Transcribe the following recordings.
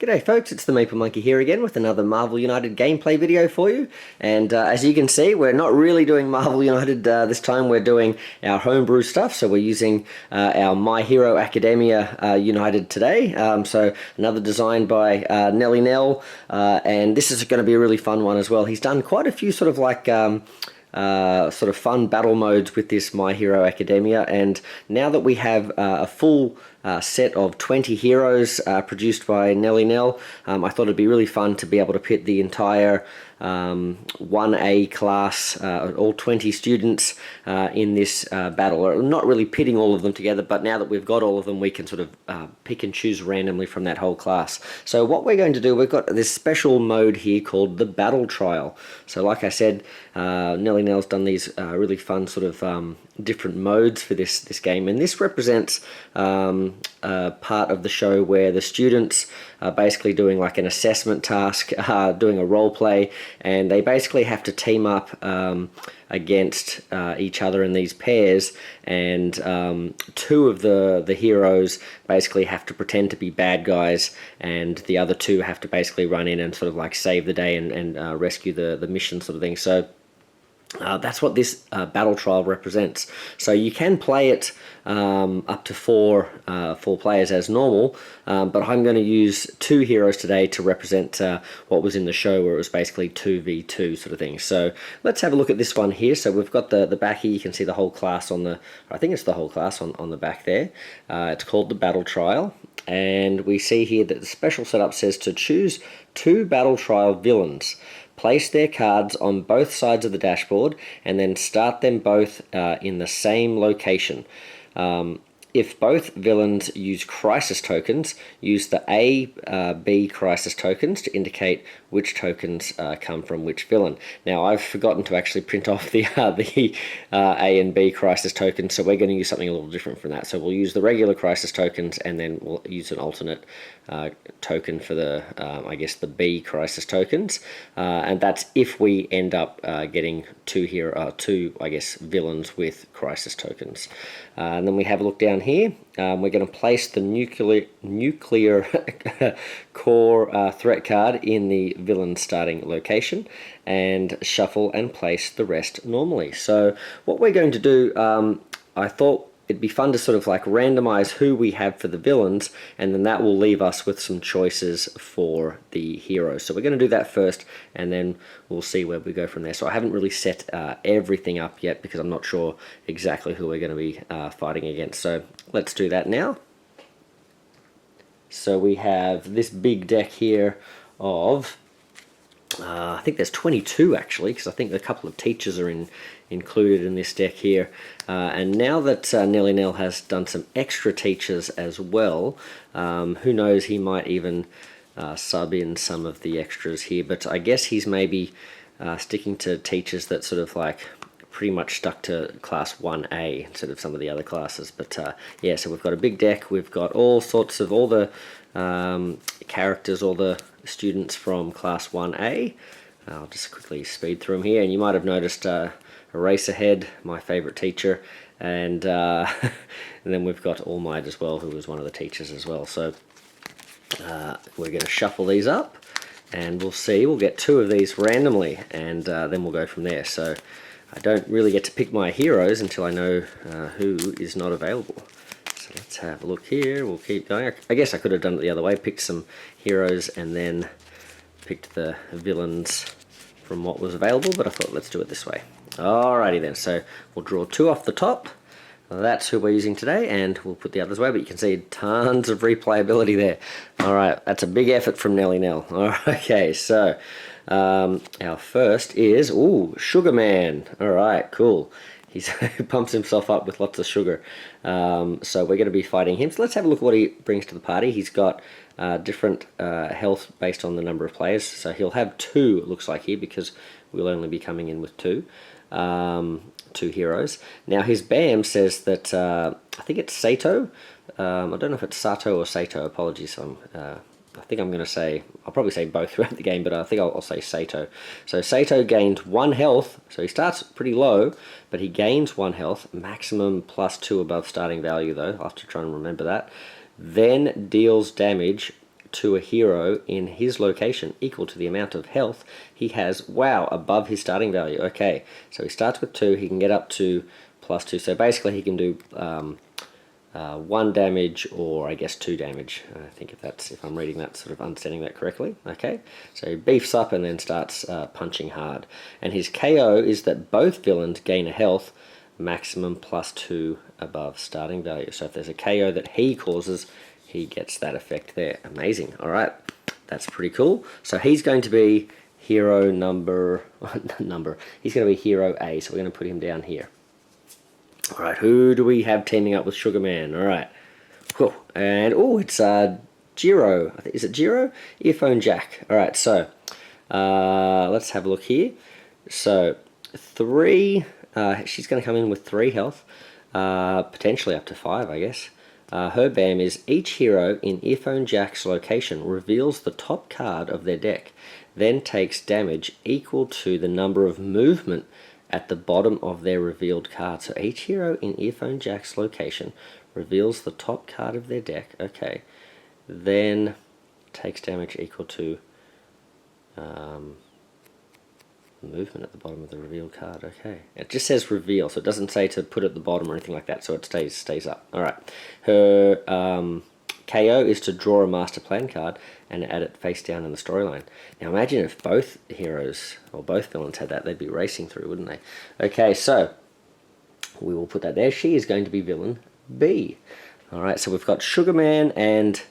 G'day folks, it's the Maple Monkey here again with another Marvel United gameplay video for you. And as you can see, we're not really doing Marvel United this time, we're doing our homebrew stuff. So we're using our My Hero Academia United today. So another design by xnellynelx, and this is going to be a really fun one as well. He's done quite a few sort of like sort of fun battle modes with this My Hero Academia, and now that we have a full set of 20 heroes produced by xnellynelx, I thought it'd be really fun to be able to pit the entire 1A class, all 20 students in this battle. Or not really pitting all of them together, but now that we've got all of them, we can sort of pick and choose randomly from that whole class. So what we're going to do, we've got this special mode here called the Battle Trial. So like I said, xnellynelx's done these really fun sort of different modes for this game, and this represents part of the show where the students are basically doing like an assessment task, doing a role play, and they basically have to team up against each other in these pairs, and two of the heroes basically have to pretend to be bad guys, and the other two have to basically run in and sort of like save the day and rescue the mission sort of thing. So that's what this battle trial represents. So you can play it up to four players as normal, but I'm going to use two heroes today to represent what was in the show, where it was basically 2v2 sort of thing. So let's have a look at this one here. So we've got the back here. You can see the whole class on the, I think it's the whole class on the back there. It's called the Battle Trial, and we see here that the special setup says to choose two Battle Trial villains. Place their cards on both sides of the dashboard and then start them both in the same location. If both villains use crisis tokens, use the A, B crisis tokens to indicate which tokens come from which villain. Now, I've forgotten to actually print off the A and B crisis tokens, so we're going to use something a little different from that. So we'll use the regular crisis tokens, and then we'll use an alternate token for the, I guess, the B crisis tokens. And that's if we end up getting two, I guess, villains with crisis tokens. And then we have a look down here. We're going to place the nuclear core threat card in the villain starting location and shuffle and place the rest normally. So what we're going to do, I thought it'd be fun to sort of like randomize who we have for the villains, and then that will leave us with some choices for the heroes. So we're going to do that first, and then we'll see where we go from there. So I haven't really set everything up yet because I'm not sure exactly who we're going to be fighting against. So let's do that now. So we have this big deck here of I think there's 22 actually, because I think a couple of teachers are included in this deck here. And now that xnellynelx has done some extra teachers as well, who knows, he might even sub in some of the extras here. But I guess he's maybe sticking to teachers that sort of like pretty much stuck to class 1A instead of some of the other classes. But yeah, so we've got a big deck. We've got all sorts of, all the characters, all the students from class 1A. I'll just quickly speed through them here, and you might have noticed Eraserhead, my favorite teacher, and, and then we've got All Might as well, who was one of the teachers as well. So we're going to shuffle these up, and we'll see. We'll get two of these randomly, and then we'll go from there. So I don't really get to pick my heroes until I know who is not available. So let's have a look here. We'll keep going. I guess I could have done it the other way, picked some heroes and then picked the villains from what was available, but I thought let's do it this way. Alrighty then, so we'll draw two off the top. That's who we're using today, and we'll put the others away, but you can see tons of replayability there. Alright, that's a big effort from xnellynelx. Alright, okay, so our first is, Sugar Man. Alright, cool. He pumps himself up with lots of sugar. So we're going to be fighting him. So let's have a look at what he brings to the party. He's got different health based on the number of players. So he'll have two, it looks like here, because we'll only be coming in with two heroes. Now his BAM says that, I think it's Sato. I don't know if it's Sato or Sato. Apologies. I think I'm going to say, I'll probably say both throughout the game, but I think I'll say Sato. So Sato gained 1 health, so he starts pretty low, but he gains 1 health, maximum +2 above starting value though. I'll have to try and remember that. Then deals damage to a hero in his location equal to the amount of health he has, wow, above his starting value. Okay, so he starts with 2, he can get up to +2, so basically he can do 1 damage, or I guess 2 damage. I think if I'm reading that, sort of understanding that correctly. Okay, so he beefs up and then starts punching hard. And his KO is that both villains gain a health maximum +2 above starting value. So if there's a KO that he causes, he gets that effect there. Amazing. All right, that's pretty cool. So he's going to be hero he's going to be hero A, so we're going to put him down here. All right, who do we have teaming up with Sugar Man? All right, cool. And it's Jiro. Is it Jiro? Earphone Jack. All right, so let's have a look here. So 3. She's going to come in with 3 health, potentially up to 5, I guess. Her BAM is each hero in Earphone Jack's location reveals the top card of their deck, then takes damage equal to the number of movement at the bottom of their revealed card. So each hero in Earphone Jack's location reveals the top card of their deck. Okay, then takes damage equal to movement at the bottom of the revealed card. Okay, it just says reveal, so it doesn't say to put at the bottom or anything like that, so it stays up. All right, her KO is to draw a master plan card and add it face down in the storyline. Now imagine if both heroes or both villains had that, they'd be racing through, wouldn't they? Okay, so we will put that there. She is going to be villain B. All right, so we've got Sugar Man and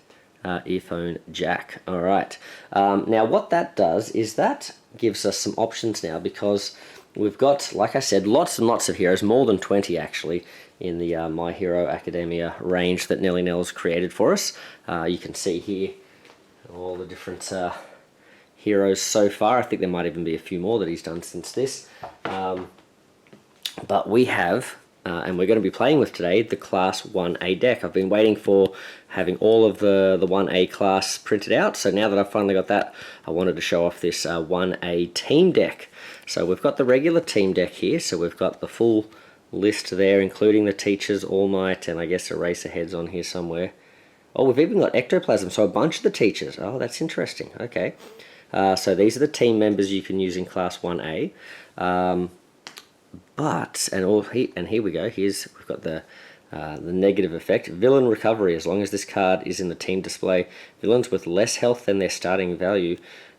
Earphone Jack. All right, now what that does is that gives us some options now, because we've got, like I said, lots and lots of heroes, more than 20 actually, in the My Hero Academia range that xnellynelx created for us. You can see here all the different heroes so far. I think there might even be a few more that he's done since this. But we have, and we're going to be playing with today, the Class 1A deck. I've been waiting for having all of the 1A class printed out, so now that I've finally got that, I wanted to show off this 1A team deck. So we've got the regular team deck here, so we've got the full list there, including the teachers, All Might, and I guess Eraserhead's on here somewhere. Oh, we've even got Ectoplasm, so a bunch of the teachers. Oh, that's interesting. Okay, so these are the team members you can use in Class 1A. And here we go. We've got the negative effect, villain recovery. As long as this card is in the team display, villains with less health than their starting value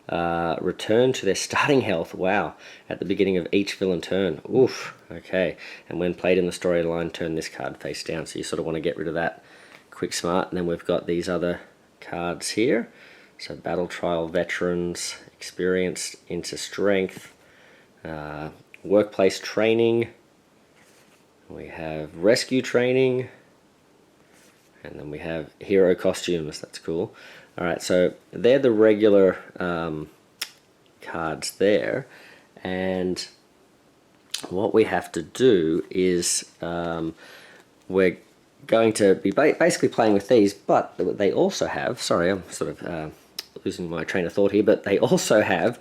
return to their starting health. Wow! At the beginning of each villain turn. Oof. Okay. And when played in the storyline, turn this card face down. So you sort of want to get rid of that quick smart. And then we've got these other cards here. So battle trial veterans, experienced into strength. Workplace training, we have rescue training, and then we have hero costumes. That's cool. Alright, so they're the regular cards there, and what we have to do is we're going to be basically playing with these, but they also have, sorry, I'm sort of losing my train of thought here, but they also have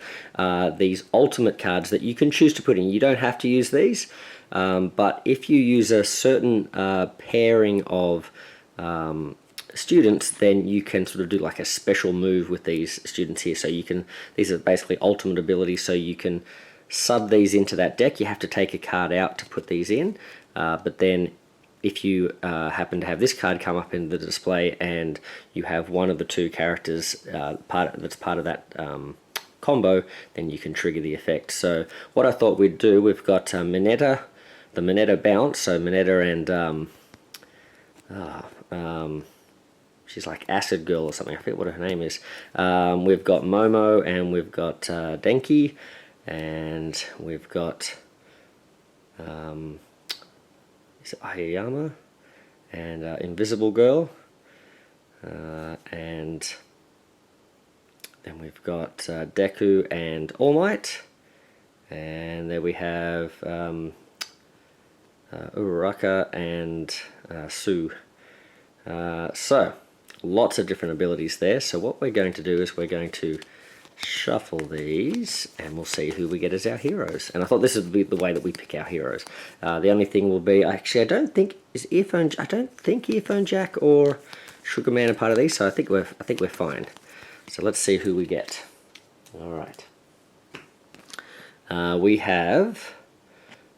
these ultimate cards that you can choose to put in. You don't have to use these, but if you use a certain pairing of students, then you can sort of do like a special move with these students here. So you can, these are basically ultimate abilities, so you can sub these into that deck. You have to take a card out to put these in, but then if you happen to have this card come up in the display and you have one of the 2 characters that's part of that combo, then you can trigger the effect. So what I thought we'd do, we've got Minetta, the Minetta Bounce, so Minetta and she's like Acid Girl or something, I forget what her name is. We've got Momo, and we've got Denki, and we've got is it Ayayama, and Invisible Girl, and then we've got Deku and All Might, and there we have Uraraka and Sue. So lots of different abilities there. So what we're going to do is we're going to shuffle these, and we'll see who we get as our heroes. And I thought this would be the way that we pick our heroes. The only thing will be, actually, I don't think Earphone Jack or Sugar Man are part of these, so I think we're fine. So let's see who we get. Alright. We have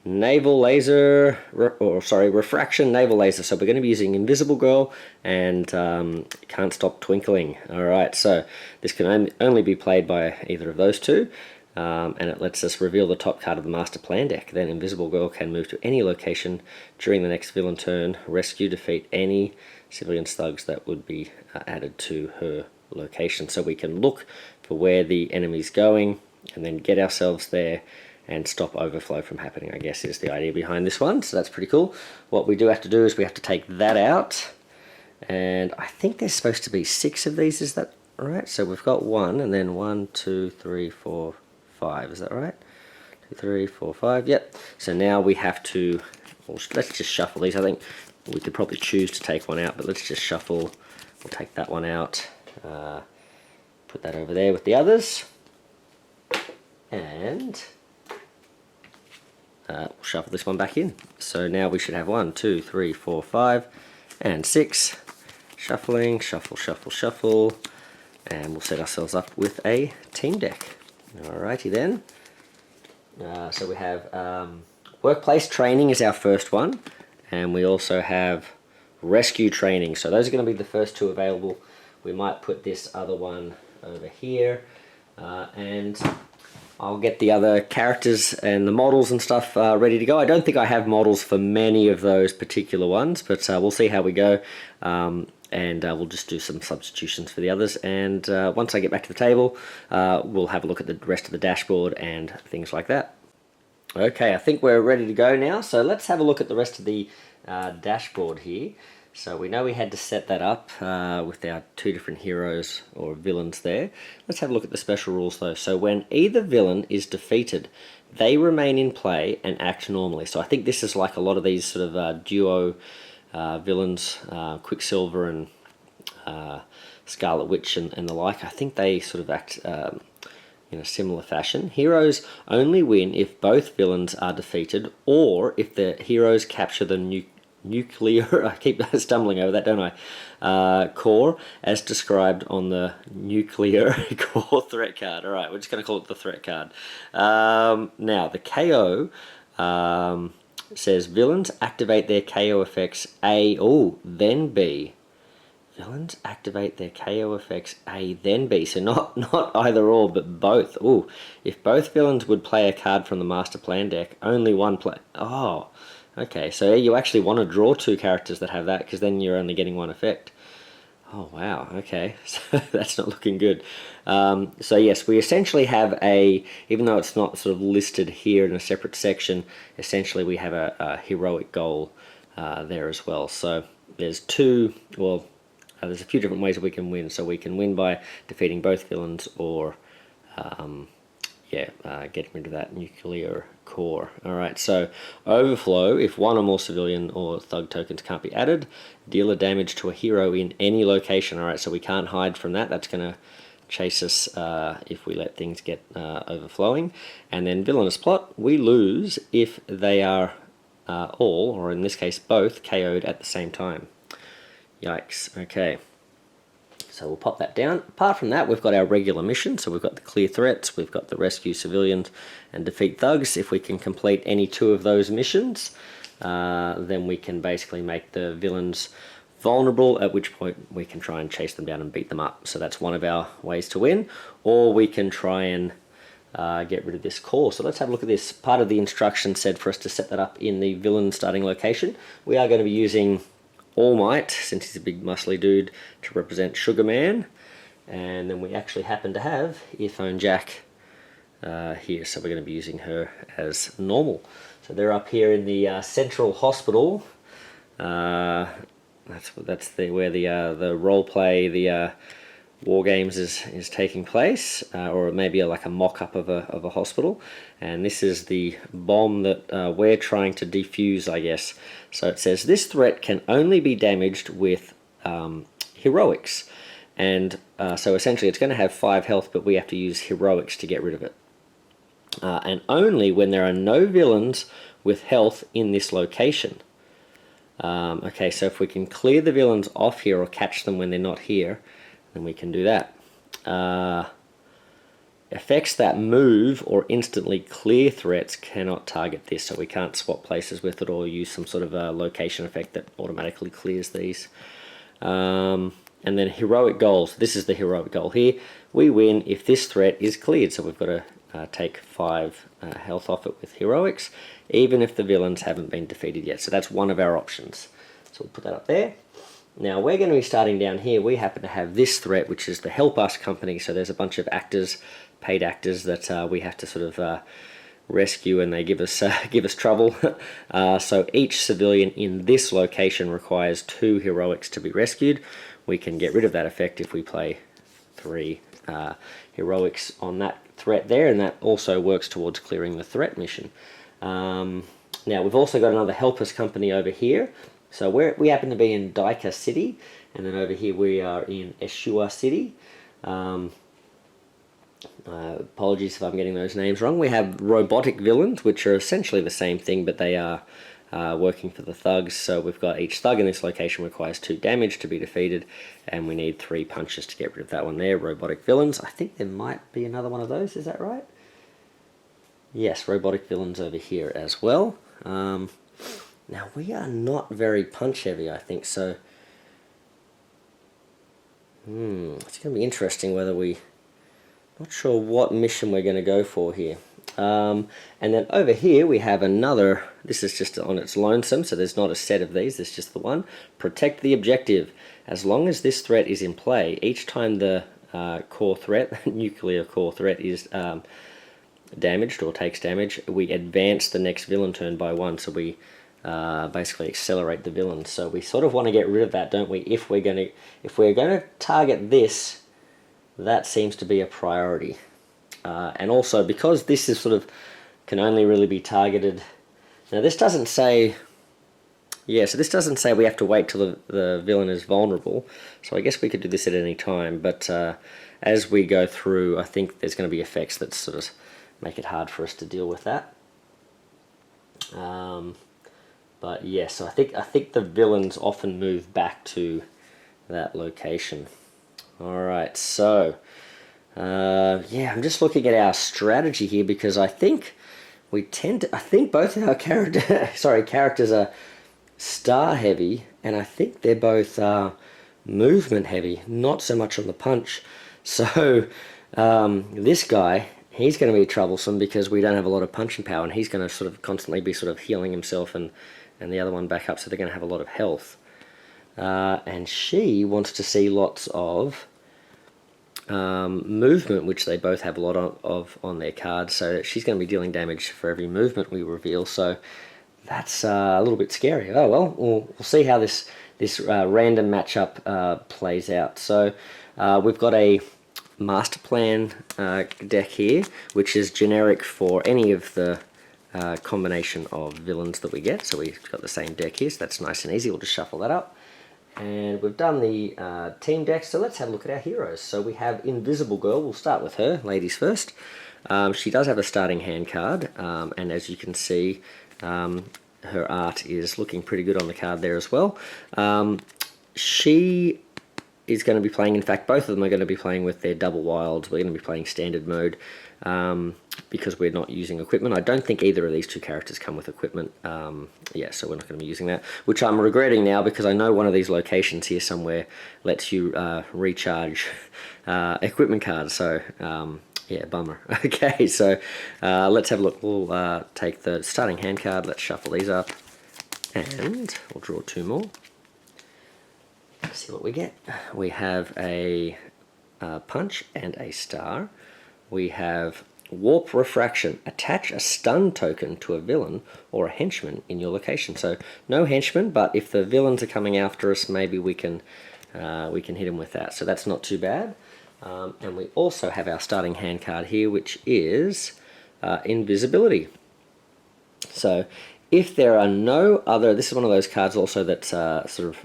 naval laser, refraction naval laser. So we're going to be using Invisible Girl and Can't Stop Twinkling. Alright, so this can only be played by either of those two. And it lets us reveal the top card of the master plan deck. Then Invisible Girl can move to any location during the next villain turn, rescue, defeat any civilian thugs that would be added to her location. So we can look for where the enemy's going and then get ourselves there and stop overflow from happening, I guess is the idea behind this one. So that's pretty cool. What we do have to do is we have to take that out, and I think there's supposed to be 6 of these, is that right? So we've got 1, and then 1, 2, 3, 4, 5, is that right? 2, 3, 4, 5, yep. So now we have to, well, let's just shuffle these. I think we could probably choose to take one out, but let's just shuffle. We'll take that one out, put that over there with the others, and we'll shuffle this one back in. So now we should have 1, 2, 3, 4, 5, and 6. Shuffling, shuffle, shuffle, shuffle, and we'll set ourselves up with a team deck. Alrighty then. So we have workplace training is our first one, and we also have rescue training. So those are going to be the first 2 available. We might put this other one over here, and I'll get the other characters and the models and stuff ready to go. I don't think I have models for many of those particular ones, but we'll see how we go. And we'll just do some substitutions for the others. And once I get back to the table, we'll have a look at the rest of the dashboard and things like that. Okay, I think we're ready to go now. So let's have a look at the rest of the dashboard here. So we know we had to set that up with our 2 different heroes or villains there. Let's have a look at the special rules though. So when either villain is defeated, they remain in play and act normally. So I think this is like a lot of these sort of duo villains, Quicksilver and Scarlet Witch and the like. I think they sort of act in a similar fashion. Heroes only win if both villains are defeated, or if the heroes capture the nuclear, I keep stumbling over that, don't I, core, as described on the nuclear core threat card. Alright, we're just going to call it the threat card. Now, the KO says villains activate their KO effects A, then B. Villains activate their KO effects A, then B. So not either or, but both. Ooh, if both villains would play a card from the master plan deck, only one play. Oh, okay, so you actually want to draw 2 characters that have that, because then you're only getting 1 effect. Oh, wow, okay, so that's not looking good. So yes, we essentially have even though it's not sort of listed here in a separate section, essentially we have a heroic goal there as well. So there's there's a few different ways that we can win. So we can win by defeating both villains, or getting rid of that nuclear core. Alright, so overflow, if 1 or more civilian or thug tokens can't be added, deal a damage to a hero in any location. Alright, so we can't hide from that. That's going to chase us if we let things get overflowing. And then villainous plot, we lose if they are all, or in this case both, KO'd at the same time. Yikes, okay. So we'll pop that down. Apart from that, we've got our regular mission. So we've got the clear threats, we've got the rescue civilians and defeat thugs. If we can complete any 2 of those missions, then we can basically make the villains vulnerable, at which point we can try and chase them down and beat them up. So that's one of our ways to win. Or we can try and get rid of this core. So let's have a look at this. Part of the instruction said for us to set that up in the villain starting location. We are going to be using All Might, since he's a big muscly dude, to represent Sugar Man, and then we actually happen to have Earphone Jack here, so we're going to be using her as normal. So they're up here in the Central Hospital. That's where the role play, the War Games is taking place, or maybe like a mock-up of a hospital. And this is the bomb that we're trying to defuse, I guess. So it says this threat can only be damaged with heroics, and so essentially it's going to have 5 health, but we have to use heroics to get rid of it. And only when there are no villains with health in this location. Okay, so if we can clear the villains off here or catch them when they're not here, then we can do that. effects that move or instantly clear threats cannot target this, so we can't swap places with it or use some sort of a location effect that automatically clears these. And then heroic goals. This is the heroic goal here. We win if this threat is cleared, so we've got to take 5 health off it with heroics, even if the villains haven't been defeated yet. So that's one of our options. So we'll put that up there. Now we're going to be starting down here. We happen to have this threat, which is the Help Us company. So there's a bunch of actors, paid actors, that we have to sort of rescue, and they give us trouble. So each civilian in this location requires 2 heroics to be rescued. We can get rid of that effect if we play 3 heroics on that threat there, and that also works towards clearing the threat mission. Now we've also got another Help Us company over here. So we happen to be in Daika City, and then over here we are in Eshua City. Apologies if I'm getting those names wrong. We have robotic villains, which are essentially the same thing, but they are working for the thugs. So we've got each thug in this location requires 2 damage to be defeated, and we need 3 punches to get rid of that one there. Robotic villains. I think there might be another one of those. Is that right? Yes, robotic villains over here as well. Now we are not very punch heavy, I think, so it's going to be interesting whether we... Not sure what mission we're going to go for here. And then over here we have another, this is just on its lonesome, so there's not a set of these, there's just the one. Protect the objective. As long as this threat is in play, each time the core threat, nuclear core threat, is damaged or takes damage, we advance the next villain turn by 1, so we basically accelerate the villains. So we sort of want to get rid of that, don't we? If we're going to target this, that seems to be a priority. And also because this is sort of can only really be targeted. Now this doesn't say, yeah, so this doesn't say we have to wait till the villain is vulnerable. So I guess we could do this at any time, but as we go through, I think there's going to be effects that sort of make it hard for us to deal with that. But yes, so I think the villains often move back to that location. Alright, so yeah, I'm just looking at our strategy here, because I think both our characters are star heavy, and I think they're both movement heavy, not so much on the punch. So this guy, he's going to be troublesome because we don't have a lot of punching power, and he's going to sort of constantly be sort of healing himself and the other one back up, so they're going to have a lot of health. And she wants to see lots of movement, which they both have a lot of on their cards, so she's going to be dealing damage for every movement we reveal, so that's a little bit scary. Oh well, we'll see how this random matchup plays out. So we've got a master plan deck here, which is generic for any of the combination of villains that we get. So we've got the same deck here, so that's nice and easy. We'll just shuffle that up. And we've done the team deck, so let's have a look at our heroes. So we have Invisible Girl. We'll start with her, ladies first. She does have a starting hand card, and as you can see, her art is looking pretty good on the card there as well. She is going to be playing, in fact, both of them are going to be playing with their double wilds. We're going to be playing standard mode because we're not using equipment. I don't think either of these two characters come with equipment. Yeah, so we're not going to be using that, which I'm regretting now because I know one of these locations here somewhere lets you recharge equipment cards. So, yeah, bummer. Okay, so let's have a look. We'll take the starting hand card. Let's shuffle these up, and we'll draw two more. Let's see what we get. We have a punch and a star. We have Warp Refraction. Attach a stun token to a villain or a henchman in your location. So no henchman, but if the villains are coming after us, maybe we can hit them with that. So that's not too bad. And we also have our starting hand card here, which is Invisibility. So if there are no other, this is one of those cards also that sort of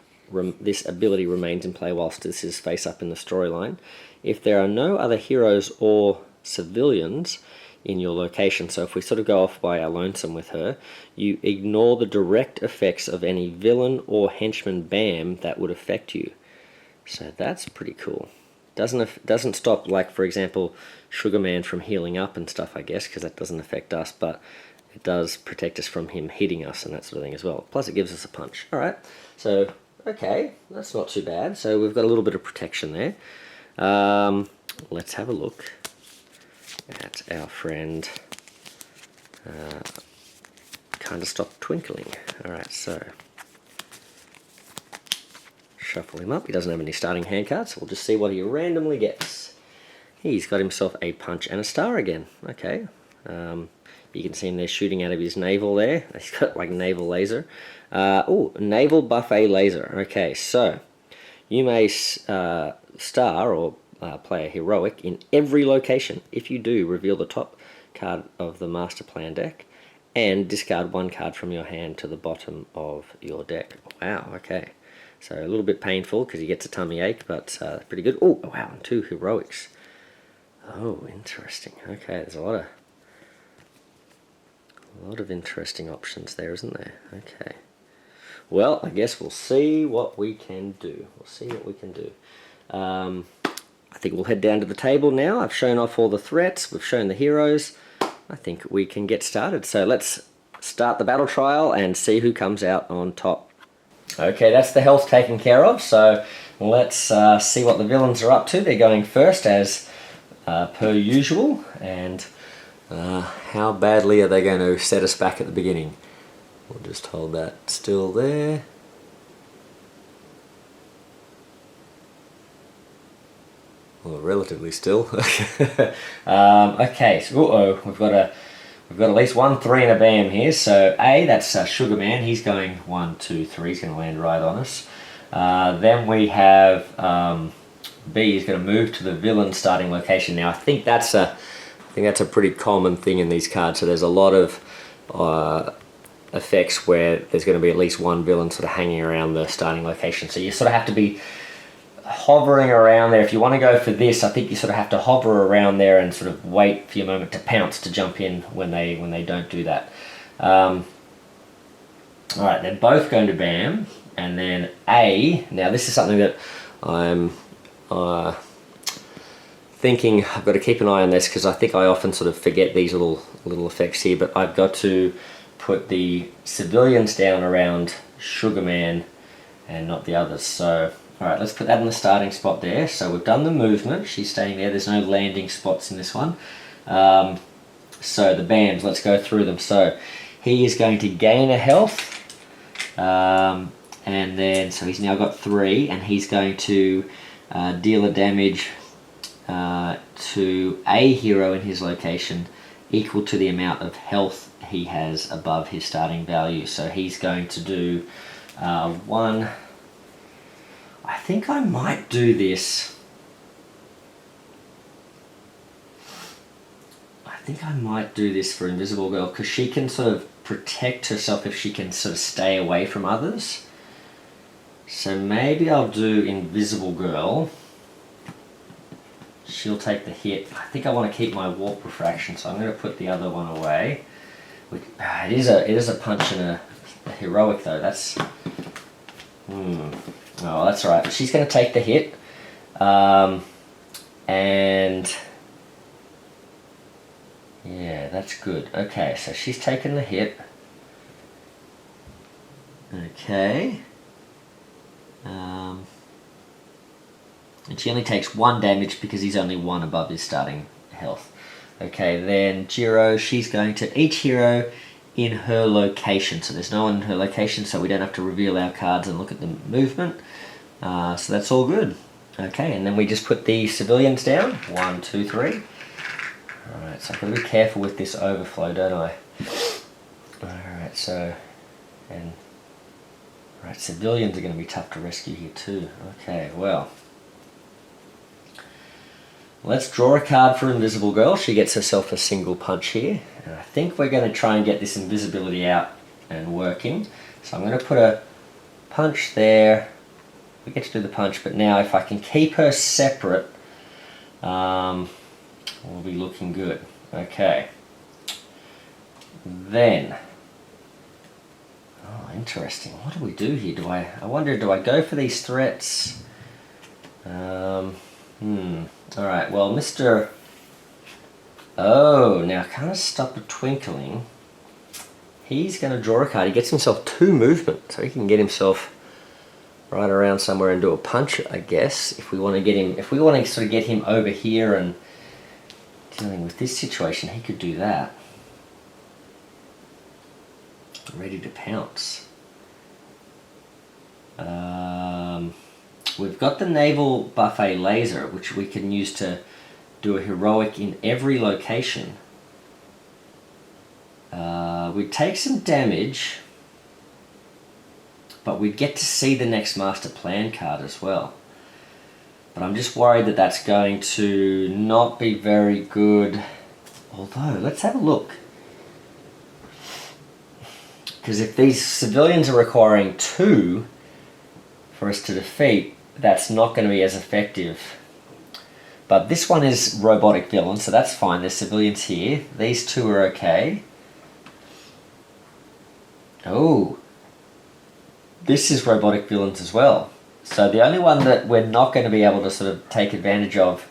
this ability remains in play whilst this is face up in the storyline. If there are no other heroes or civilians in your location, so if we sort of go off by our lonesome with her, you ignore the direct effects of any villain or henchman BAM that would affect you. So that's pretty cool. Doesn't stop, like, for example, Sugarman from healing up and stuff, I guess, because that doesn't affect us, but it does protect us from him hitting us and that sort of thing as well. Plus it gives us a punch. Alright, so, okay, that's not too bad. So we've got a little bit of protection there. Let's have a look at our friend. Kind of stopped twinkling. Alright, so shuffle him up. He doesn't have any starting hand cards, so we'll just see what he randomly gets. He's got himself a punch and a star again. Okay. You can see him there shooting out of his navel there. He's got like naval laser. Oh, naval buffet laser. Okay, so you may star or play a heroic in every location. If you do, reveal the top card of the master plan deck and discard one card from your hand to the bottom of your deck. Wow, okay. So a little bit painful because he gets a tummy ache, but pretty good. Oh, wow, and 2 heroics. Oh, interesting. Okay, there's a lot of interesting options there, isn't there? Okay. Well, I guess we'll see what we can do. We'll see what we can do. I think we'll head down to the table now. I've shown off all the threats. We've shown the heroes. I think we can get started. So let's start the battle trial and see who comes out on top. Okay, that's the health taken care of, so let's see what the villains are up to. They're going first as per usual, and how badly are they going to set us back at the beginning? We'll just hold that still there. Well, relatively still. Okay, so we've got at least 1 3 and a bam here. So A, that's Sugarman. He's going 1 2 3. He's going to land right on us. Then we have B is going to move to the villain starting location. Now I think that's a pretty common thing in these cards. So there's a lot of effects where there's going to be at least one villain sort of hanging around the starting location. So you sort of have to be hovering around there. If you want to go for this, I think you sort of have to hover around there and sort of wait for your moment to pounce to jump in when they don't do that. Alright, they're both going to bam, and then A, now this is something that I'm thinking I've got to keep an eye on this, because I think I often sort of forget these little effects here, but I've got to put the civilians down around Sugarman and not the others. So alright, let's put that in the starting spot there. So we've done the movement, she's staying there, there's no landing spots in this one. So the bams, let's go through them. So he is going to gain a health, and then, so he's now got 3, and he's going to deal a damage to a hero in his location equal to the amount of health he has above his starting value. So he's going to do 1... I think I might do this. I think I might do this for Invisible Girl, because she can sort of protect herself if she can sort of stay away from others. So maybe I'll do Invisible Girl. She'll take the hit. I think I want to keep my warp refraction, so I'm going to put the other one away. It is a punch and a heroic though. That's oh, that's all right. She's going to take the hit, and yeah, that's good. Okay, so she's taken the hit. Okay, and she only takes 1 damage because he's only 1 above his starting health. Okay, then Jiro, she's going to each hero in her location. So there's no one in her location, so we don't have to reveal our cards and look at the movement. So that's all good. Okay, and then we just put the civilians down. 1 2 3. Alright, so I've got to be careful with this overflow, don't I? Alright, so... and... right, civilians are going to be tough to rescue here too. Okay, well... let's draw a card for Invisible Girl. She gets herself a single punch here. And I think we're going to try and get this invisibility out and working. So I'm going to put a punch there. We get to do the punch, but now if I can keep her separate, we'll be looking good. Okay. Then, oh, interesting. What do we do here? I wonder, do I go for these threats? Alright, well, Mr. Oh, now can't stop a twinkling. He's going to draw a card. He gets himself 2 movement, so he can get himself right around somewhere and do a punch, I guess. If we want to get him, if we want to sort of get him over here and dealing with this situation, he could do that. Ready to pounce. We've got the naval buffet laser, which we can use to do a heroic in every location. We'd take some damage, but we'd get to see the next master plan card as well. But I'm just worried that that's going to not be very good. Although, let's have a look. Because if these civilians are requiring 2 for us to defeat, that's not going to be as effective. But this one is robotic villain, so that's fine. There's civilians here. These 2 are okay. Oh, this is robotic villains as well. So the only one that we're not going to be able to sort of take advantage of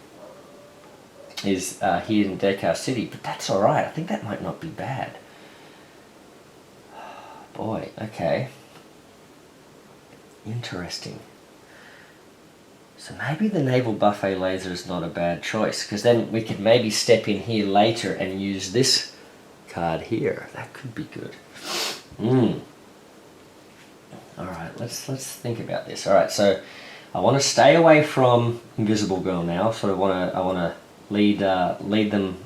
is here in Dekar City, but that's alright. I think that might not be bad. Boy, okay. Interesting. So maybe the naval buffet laser is not a bad choice, because then we could maybe step in here later and use this card here. That could be good. Alright, let's think about this. Alright, so I want to stay away from Invisible Girl now. Sort of I want to lead them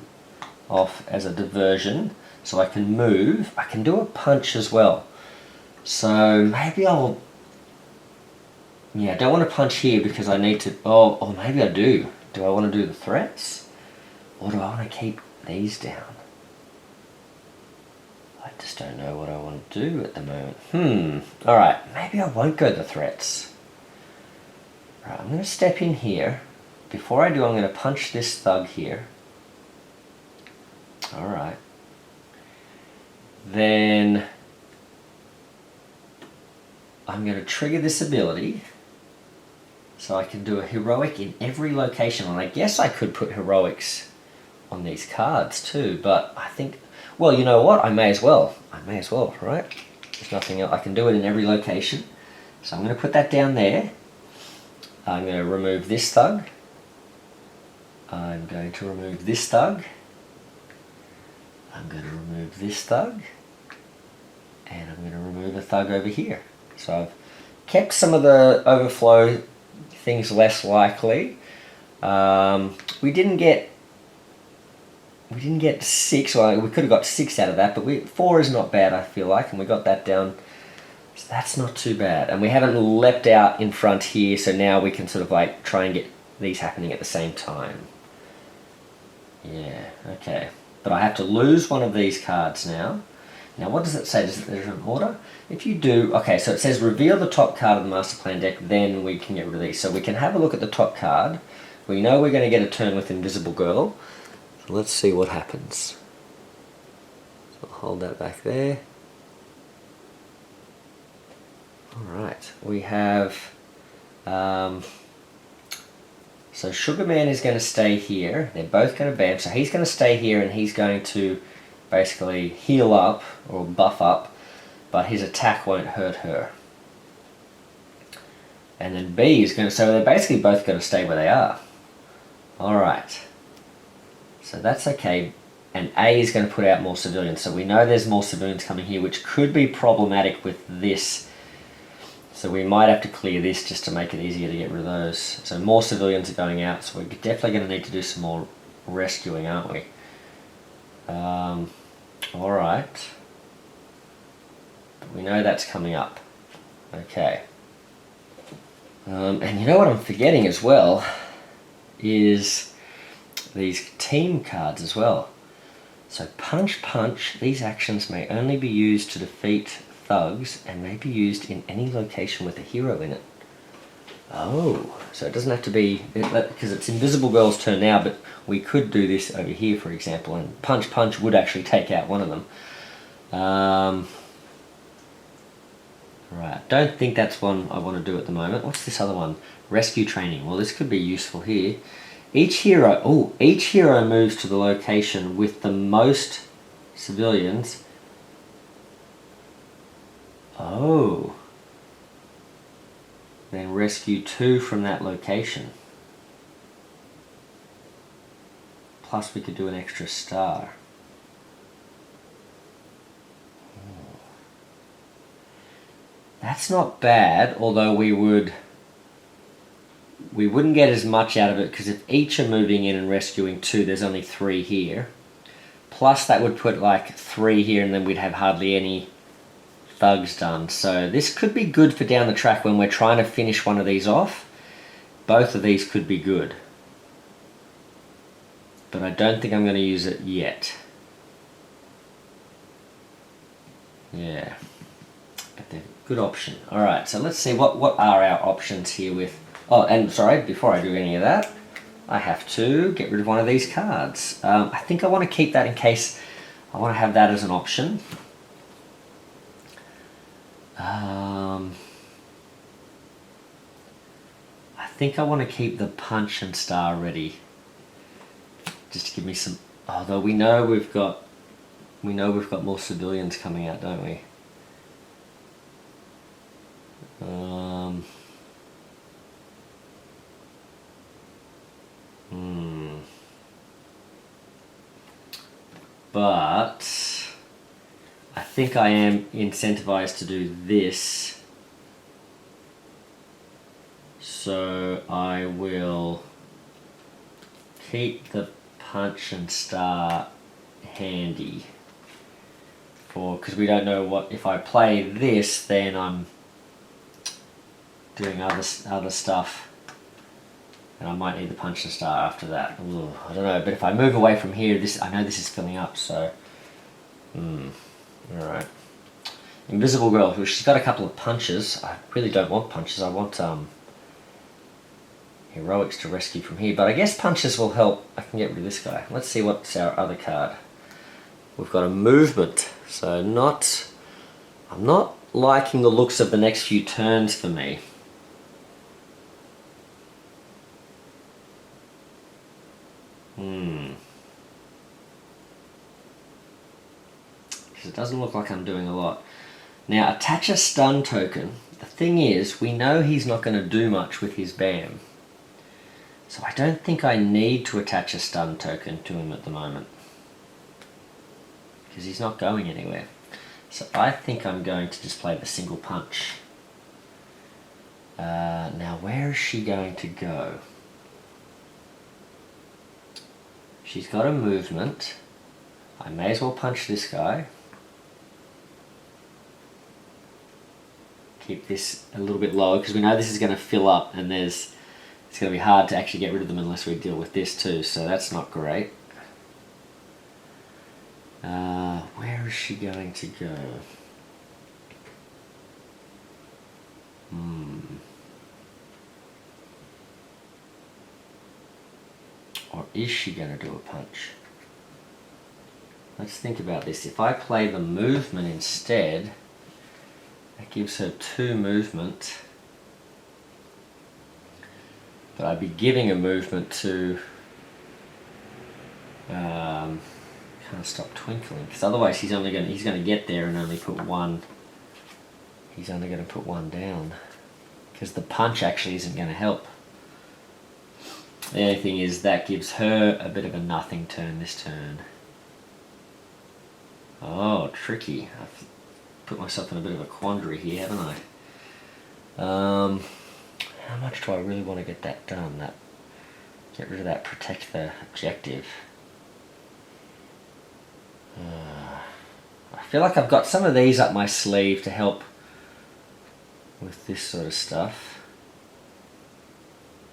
off as a diversion, so I can move. I can do a punch as well. So maybe I'll... Yeah, I don't want to punch here because I need to... Oh, or maybe I do. Do I want to do the threats? Or do I want to keep these down? I just don't know what I want to do at the moment. Alright, maybe I won't go the threats. Right, I'm going to step in here. Before I do, I'm going to punch this thug here. Alright. Then I'm going to trigger this ability. So I can do a heroic in every location. And I guess I could put heroics on these cards too, but I think... Well, you know what? I may as well, right? There's nothing else. I can do it in every location. So I'm going to put that down there. I'm going to remove this thug. I'm going to remove this thug. I'm going to remove this thug. And I'm going to remove a thug over here. So I've kept some of the overflow things less likely. We didn't get 6, well, we could have got 6 out of that, but 4 is not bad, I feel like, and we got that down, so that's not too bad. And we haven't leapt out in front here, so now we can sort of like try and get these happening at the same time. Yeah, okay. But I have to lose one of these cards now. Now what does it say? Does there's an order? If you do, okay, so it says reveal the top card of the master plan deck, then we can get rid of these. So we can have a look at the top card. We know we're going to get a turn with Invisible Girl. Let's see what happens. So I'll hold that back there. Alright, we have... so Sugar Man is going to stay here. They're both going to bam. So he's going to stay here and he's going to basically heal up or buff up, but his attack won't hurt her. And then B is going to... So they're basically both going to stay where they are. Alright. So that's okay, and A is going to put out more civilians. So we know there's more civilians coming here, which could be problematic with this. So we might have to clear this just to make it easier to get rid of those. So more civilians are going out, so we're definitely going to need to do some more rescuing, aren't we? Alright. We know that's coming up. Okay. And you know what I'm forgetting as well is these team cards as well. So punch, these actions may only be used to defeat thugs and may be used in any location with a hero in it. Oh, so it doesn't have to be, because it's Invisible Girl's turn now, but we could do this over here, for example, and punch would actually take out one of them. Right, don't think that's one I want to do at the moment. What's this other one? Rescue training. Well, this could be useful here. Each hero moves to the location with the most civilians. Oh. Then rescue 2 from that location. Plus we could do an extra star. That's not bad, although we wouldn't get as much out of it, because if each are moving in and rescuing 2, there's only 3 here. Plus that would put like 3 here, and then we'd have hardly any thugs done. So this could be good for down the track when we're trying to finish one of these off. Both of these could be good. But I don't think I'm going to use it yet. Yeah. But they're a good option. Alright, so let's see what are our options here with... Oh, and sorry, before I do any of that, I have to get rid of one of these cards. I think I want to keep that in case I want to have that as an option. I think I want to keep the punch and star ready. Just to give me some... Although we know we've got more civilians coming out, don't we? But I think I am incentivized to do this. So I will keep the punch and star handy because we don't know what if I play this, then I'm doing other stuff, and I might need the punch and star after that. Ooh, I don't know, but if I move away from here, I know this is filling up. So, all right. Invisible Girl, well, she's got a couple of punches. I really don't want punches. I want heroics to rescue from here, but I guess punches will help. I can get rid of this guy. Let's see what's our other card. We've got a movement, so I'm not liking the looks of the next few turns for me. Because it doesn't look like I'm doing a lot. Now, attach a stun token. The thing is, we know he's not going to do much with his BAM. So I don't think I need to attach a stun token to him at the moment, because he's not going anywhere. So I think I'm going to just play the single punch. Now where is she going to go? She's got a movement. I may as well punch this guy. Keep this a little bit lower, because we know this is going to fill up, and it's going to be hard to actually get rid of them unless we deal with this too, so that's not great. Where is she going to go? Or is she going to do a punch? Let's think about this. If I play the movement instead, that gives her 2 movement. But I'd be giving a movement to can't stop twinkling, because otherwise he's going to get there and only put 1. He's only going to put 1 down, because the punch actually isn't going to help. The only thing is that gives her a bit of a nothing turn this turn. Oh, tricky. I've put myself in a bit of a quandary here, haven't I? How much do I really want to get that done? Get rid of that, protect the objective. I feel like I've got some of these up my sleeve to help with this sort of stuff.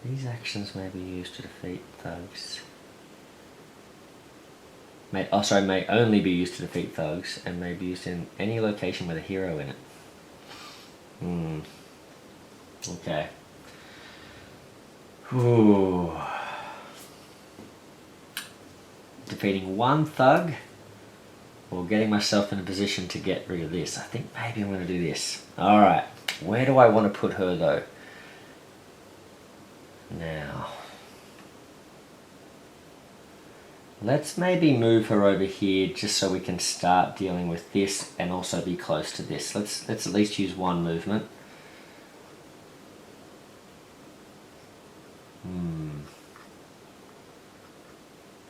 These actions may be used to defeat thugs. May only be used to defeat thugs, and may be used in any location with a hero in it. Okay. Ooh. Defeating 1 thug, or getting myself in a position to get rid of this. I think maybe I'm going to do this. Alright, where do I want to put her though? Now, let's maybe move her over here just so we can start dealing with this and also be close to this. Let's at least use one movement.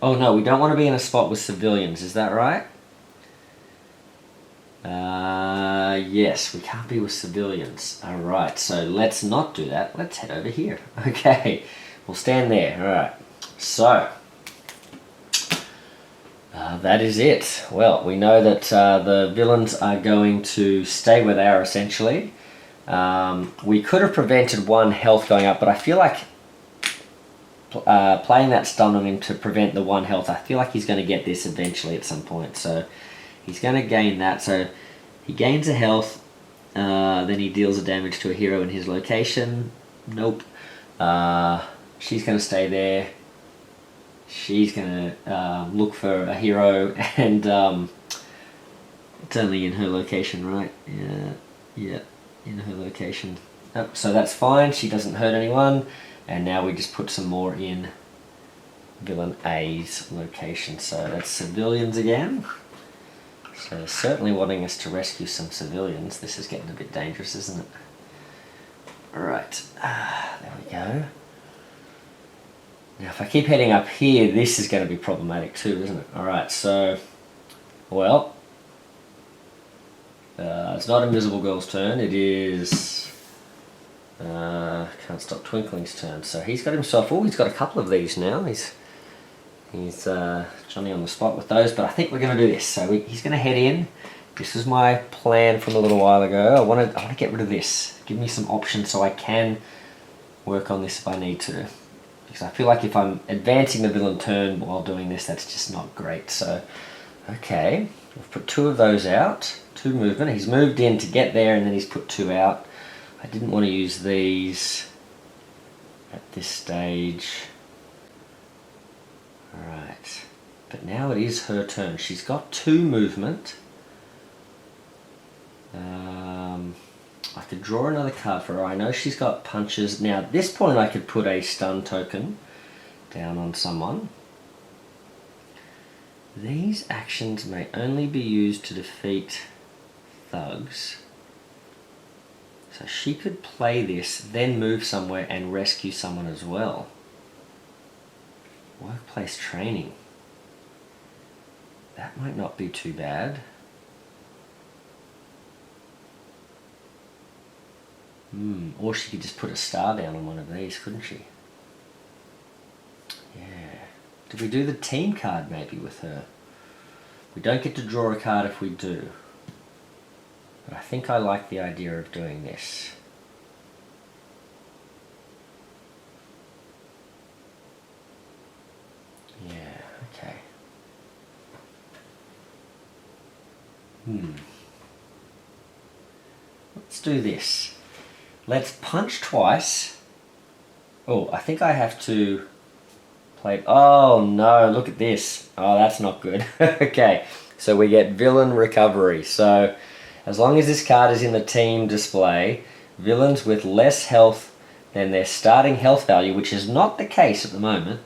Oh no, we don't want to be in a spot with civilians, is that right? Yes, we can't be with civilians. Alright, so let's not do that. Let's head over here. Okay, we'll stand there. Alright, so that is it. Well, we know that the villains are going to stay where they are essentially. We could have prevented one health going up, but I feel like playing that stun on him to prevent the one health, I feel like he's going to get this eventually at some point. So he's going to gain that. So he gains a health, then he deals a damage to a hero in his location. Nope. She's going to stay there. She's going to look for a hero, and it's only in her location, right? Yeah, in her location. Oh, so that's fine. She doesn't hurt anyone. And now we just put some more in villain A's location. So that's civilians again. So certainly wanting us to rescue some civilians. This is getting a bit dangerous, isn't it? Alright, there we go. Now if I keep heading up here, this is going to be problematic too, isn't it? Alright, so, well, it's not Invisible Girl's turn, it is... Can't Stop Twinkling's turn. So he's got himself, oh, he's got a couple of these now. He's Johnny on the spot with those, but I think we're going to do this. So he's going to head in. This is my plan from a little while ago. I want to get rid of this. Give me some options so I can work on this if I need to. Because I feel like if I'm advancing the villain turn while doing this, that's just not great. So, okay, we've put 2 of those out. 2 movement. He's moved in to get there, and then he's put 2 out. I didn't want to use these at this stage. Alright, but now it is her turn. She's got 2 movement. I could draw another card for her. I know she's got punches. Now at this point I could put a stun token down on someone. These actions may only be used to defeat thugs. So she could play this, then move somewhere and rescue someone as well. Workplace training. That might not be too bad. Or she could just put a star down on one of these, couldn't she? Yeah. Did we do the team card maybe with her? We don't get to draw a card if we do. But I think I like the idea of doing this. Yeah, okay. Let's do this. Let's punch twice. Oh, I think I have to play... Oh no, look at this. Oh, that's not good. Okay, so we get villain recovery. So, as long as this card is in the team display, villains with less health than their starting health value, which is not the case at the moment,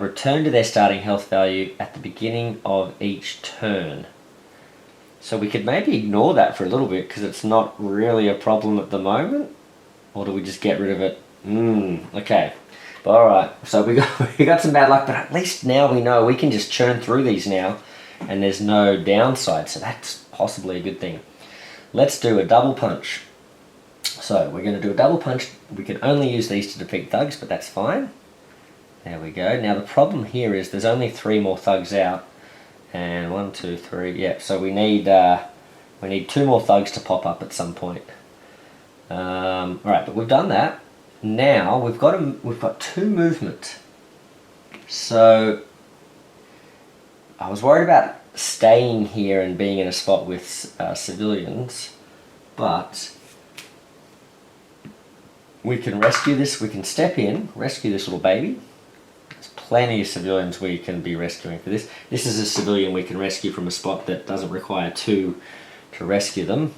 return to their starting health value at the beginning of each turn. So we could maybe ignore that for a little bit because it's not really a problem at the moment. Or do we just get rid of it? Okay. Alright, so we got some bad luck, but at least now we know we can just churn through these now and there's no downside, so that's possibly a good thing. Let's do a double punch. So we're going to do a double punch. We can only use these to defeat thugs, but that's fine. There we go. Now the problem here is there's only 3 more thugs out. And 1, 2, 3, yeah, so we need 2 more thugs to pop up at some point. Alright, but we've done that. Now we've got 2 movement. So I was worried about staying here and being in a spot with civilians, but we can rescue this, we can step in, rescue this little baby. There's plenty of civilians we can be rescuing for this. This is a civilian we can rescue from a spot that doesn't require 2 to rescue them.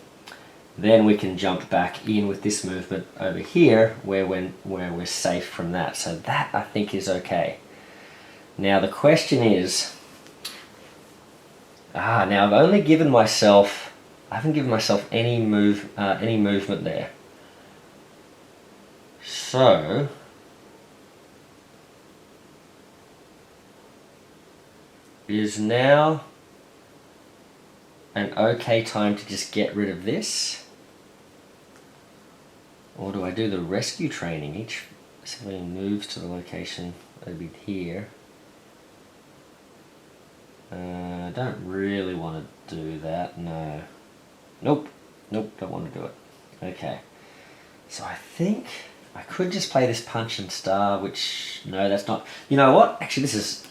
then we can jump back in with this movement over here where we're safe from that. So that I think is okay. Now the question is, now I've only given myself, I haven't given myself any movement there. So is now an okay time to just get rid of this? Or do I do the rescue training? Each civilian moves to the location over here. I don't really want to do that, no. Nope, don't want to do it. Okay, so I think I could just play this punch and star, which, no, that's not, you know what, actually this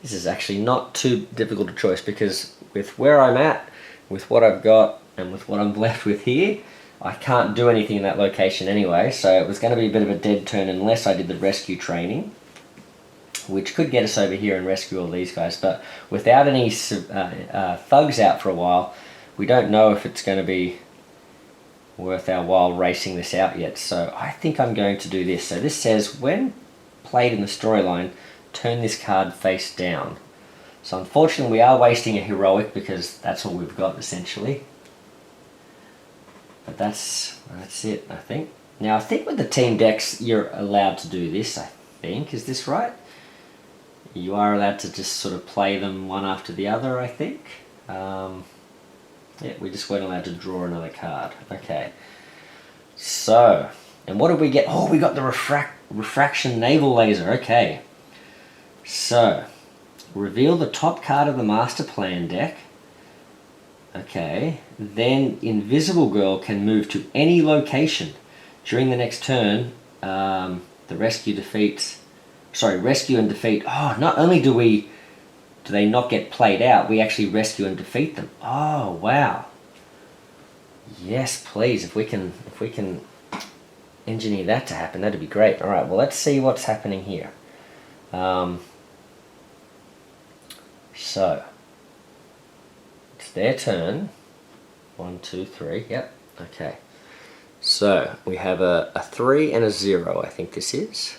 is actually not too difficult a choice, because with where I'm at, with what I've got, and with what I'm left with here, I can't do anything in that location anyway, so it was going to be a bit of a dead turn unless I did the rescue training, which could get us over here and rescue all these guys, but without any thugs out for a while, we don't know if it's going to be worth our while racing this out yet. So I think I'm going to do this. So this says, when played in the storyline, turn this card face down. So unfortunately we are wasting a heroic because that's all we've got essentially. But that's it, I think. Now I think with the team decks you're allowed to do this, I think. Is this right? You are allowed to just sort of play them one after the other, I think. Yeah, we just weren't allowed to draw another card. Okay. So, and what did we get? Oh, we got the refraction naval laser. Okay. So, reveal the top card of the master plan deck. Okay. Then Invisible Girl can move to any location during the next turn. The rescue and defeat. Oh, not only do they not get played out, we actually rescue and defeat them. Oh, wow. Yes, please. If we can engineer that to happen, that'd be great. All right, well, let's see what's happening here. So, it's their turn. 1, 2, 3. Yep. Okay. So, we have a 3 and a 0, I think this is.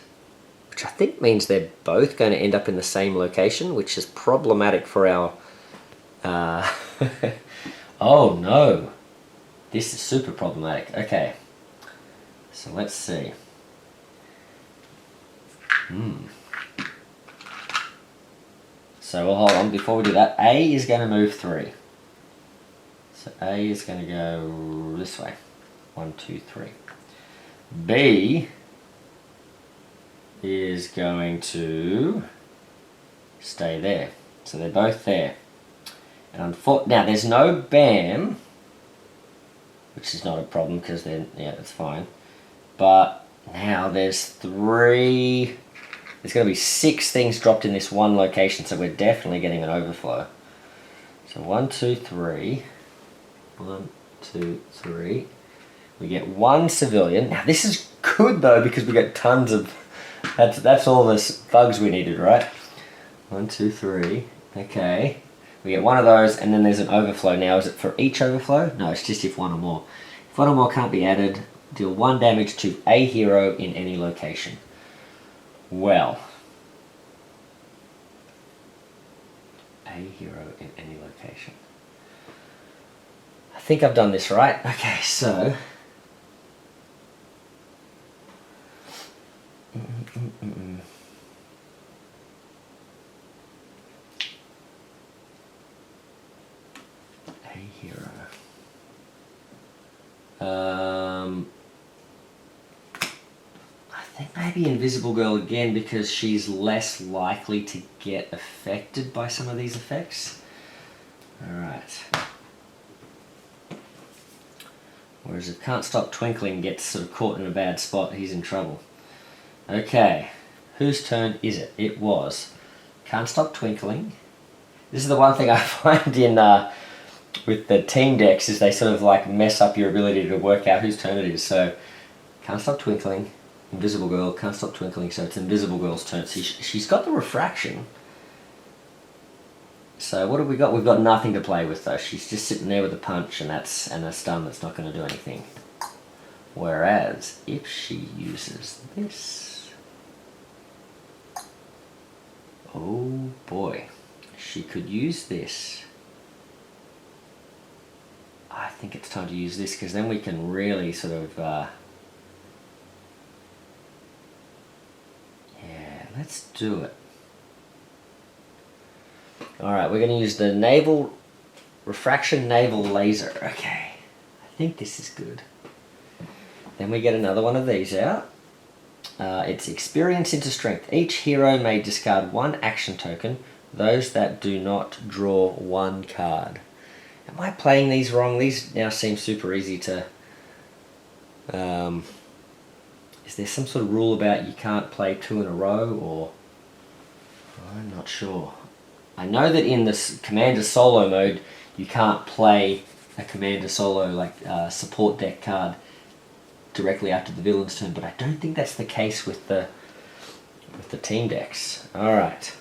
Which I think means they're both going to end up in the same location, which is problematic for our... oh no! This is super problematic. Okay. So let's see. So we'll hold on, before we do that, A is going to move 3. So A is going to go this way. 1, 2, 3. B is going to stay there. So they're both there. And now there's no BAM, which is not a problem because then, yeah, that's fine. But now there's going to be 6 things dropped in this one location, so we're definitely getting an overflow. So 1, 2, 3. 1, 2, 3. We get 1 civilian. Now this is good though because we get tons of... That's all the thugs we needed, right? 1, 2, 3. Okay. We get 1 of those, and then there's an overflow. Now, is it for each overflow? No, it's just if 1 or more. If 1 or more can't be added, deal 1 damage to a hero in any location. Well. A hero in any location. I think I've done this right. Okay, so... A hero. I think maybe Invisible Girl again because she's less likely to get affected by some of these effects. Alright. Whereas if Can't Stop Twinkling gets sort of caught in a bad spot, he's in trouble. Okay, whose turn is it? It was Can't Stop Twinkling. This is the one thing I find in with the team decks is they sort of like mess up your ability to work out whose turn it is. So Can't Stop Twinkling, Invisible Girl, Can't Stop Twinkling. So it's Invisible Girl's turn. See, she's got the refraction. So what have we got? We've got nothing to play with though. She's just sitting there with a punch and a stun that's not going to do anything. Whereas if she uses this, oh boy, she could use this. I think it's time to use this because then we can really sort of, yeah, let's do it. Alright, we're going to use the refraction naval laser. Okay, I think this is good. Then we get another one of these out. It's experience into strength. Each hero may discard one action token. Those that do not draw one card. Am I playing these wrong? These now seem super easy to... is there some sort of rule about you can't play 2 in a row, or... I'm not sure. I know that in this Commander Solo mode, you can't play a Commander Solo like support deck card directly after the villain's turn, but I don't think that's the case with the team decks. All right.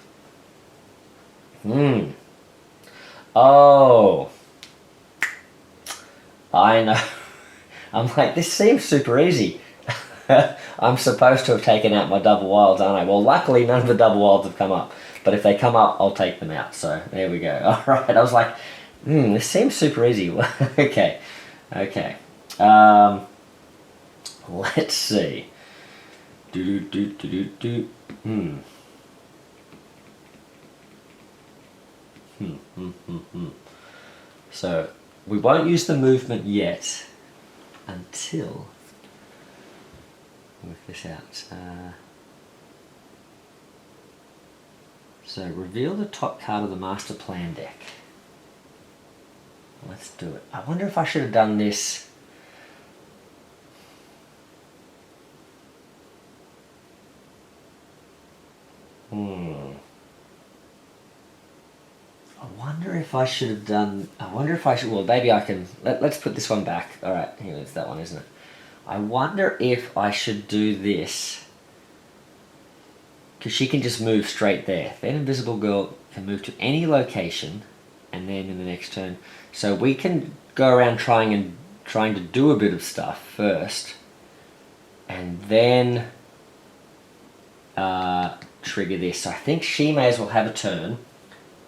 Oh, I know. I'm like, this seems super easy. I'm supposed to have taken out my double wilds, aren't I? Well, luckily none of the double wilds have come up. But if they come up, I'll take them out. So there we go. All right. I was like, this seems super easy. Okay. Okay. Let's see. So we won't use the movement yet until work this out. So reveal the top card of the master plan deck. Let's do it. I wonder if I should have done this. I wonder if I should have done... well, maybe I can... Let's put this one back. Alright, here it's that one, isn't it? I wonder if I should do this. Because she can just move straight there. Then Invisible Girl can move to any location, and then in the next turn. So we can go around trying to do a bit of stuff first, and then trigger this. So I think she may as well have a turn.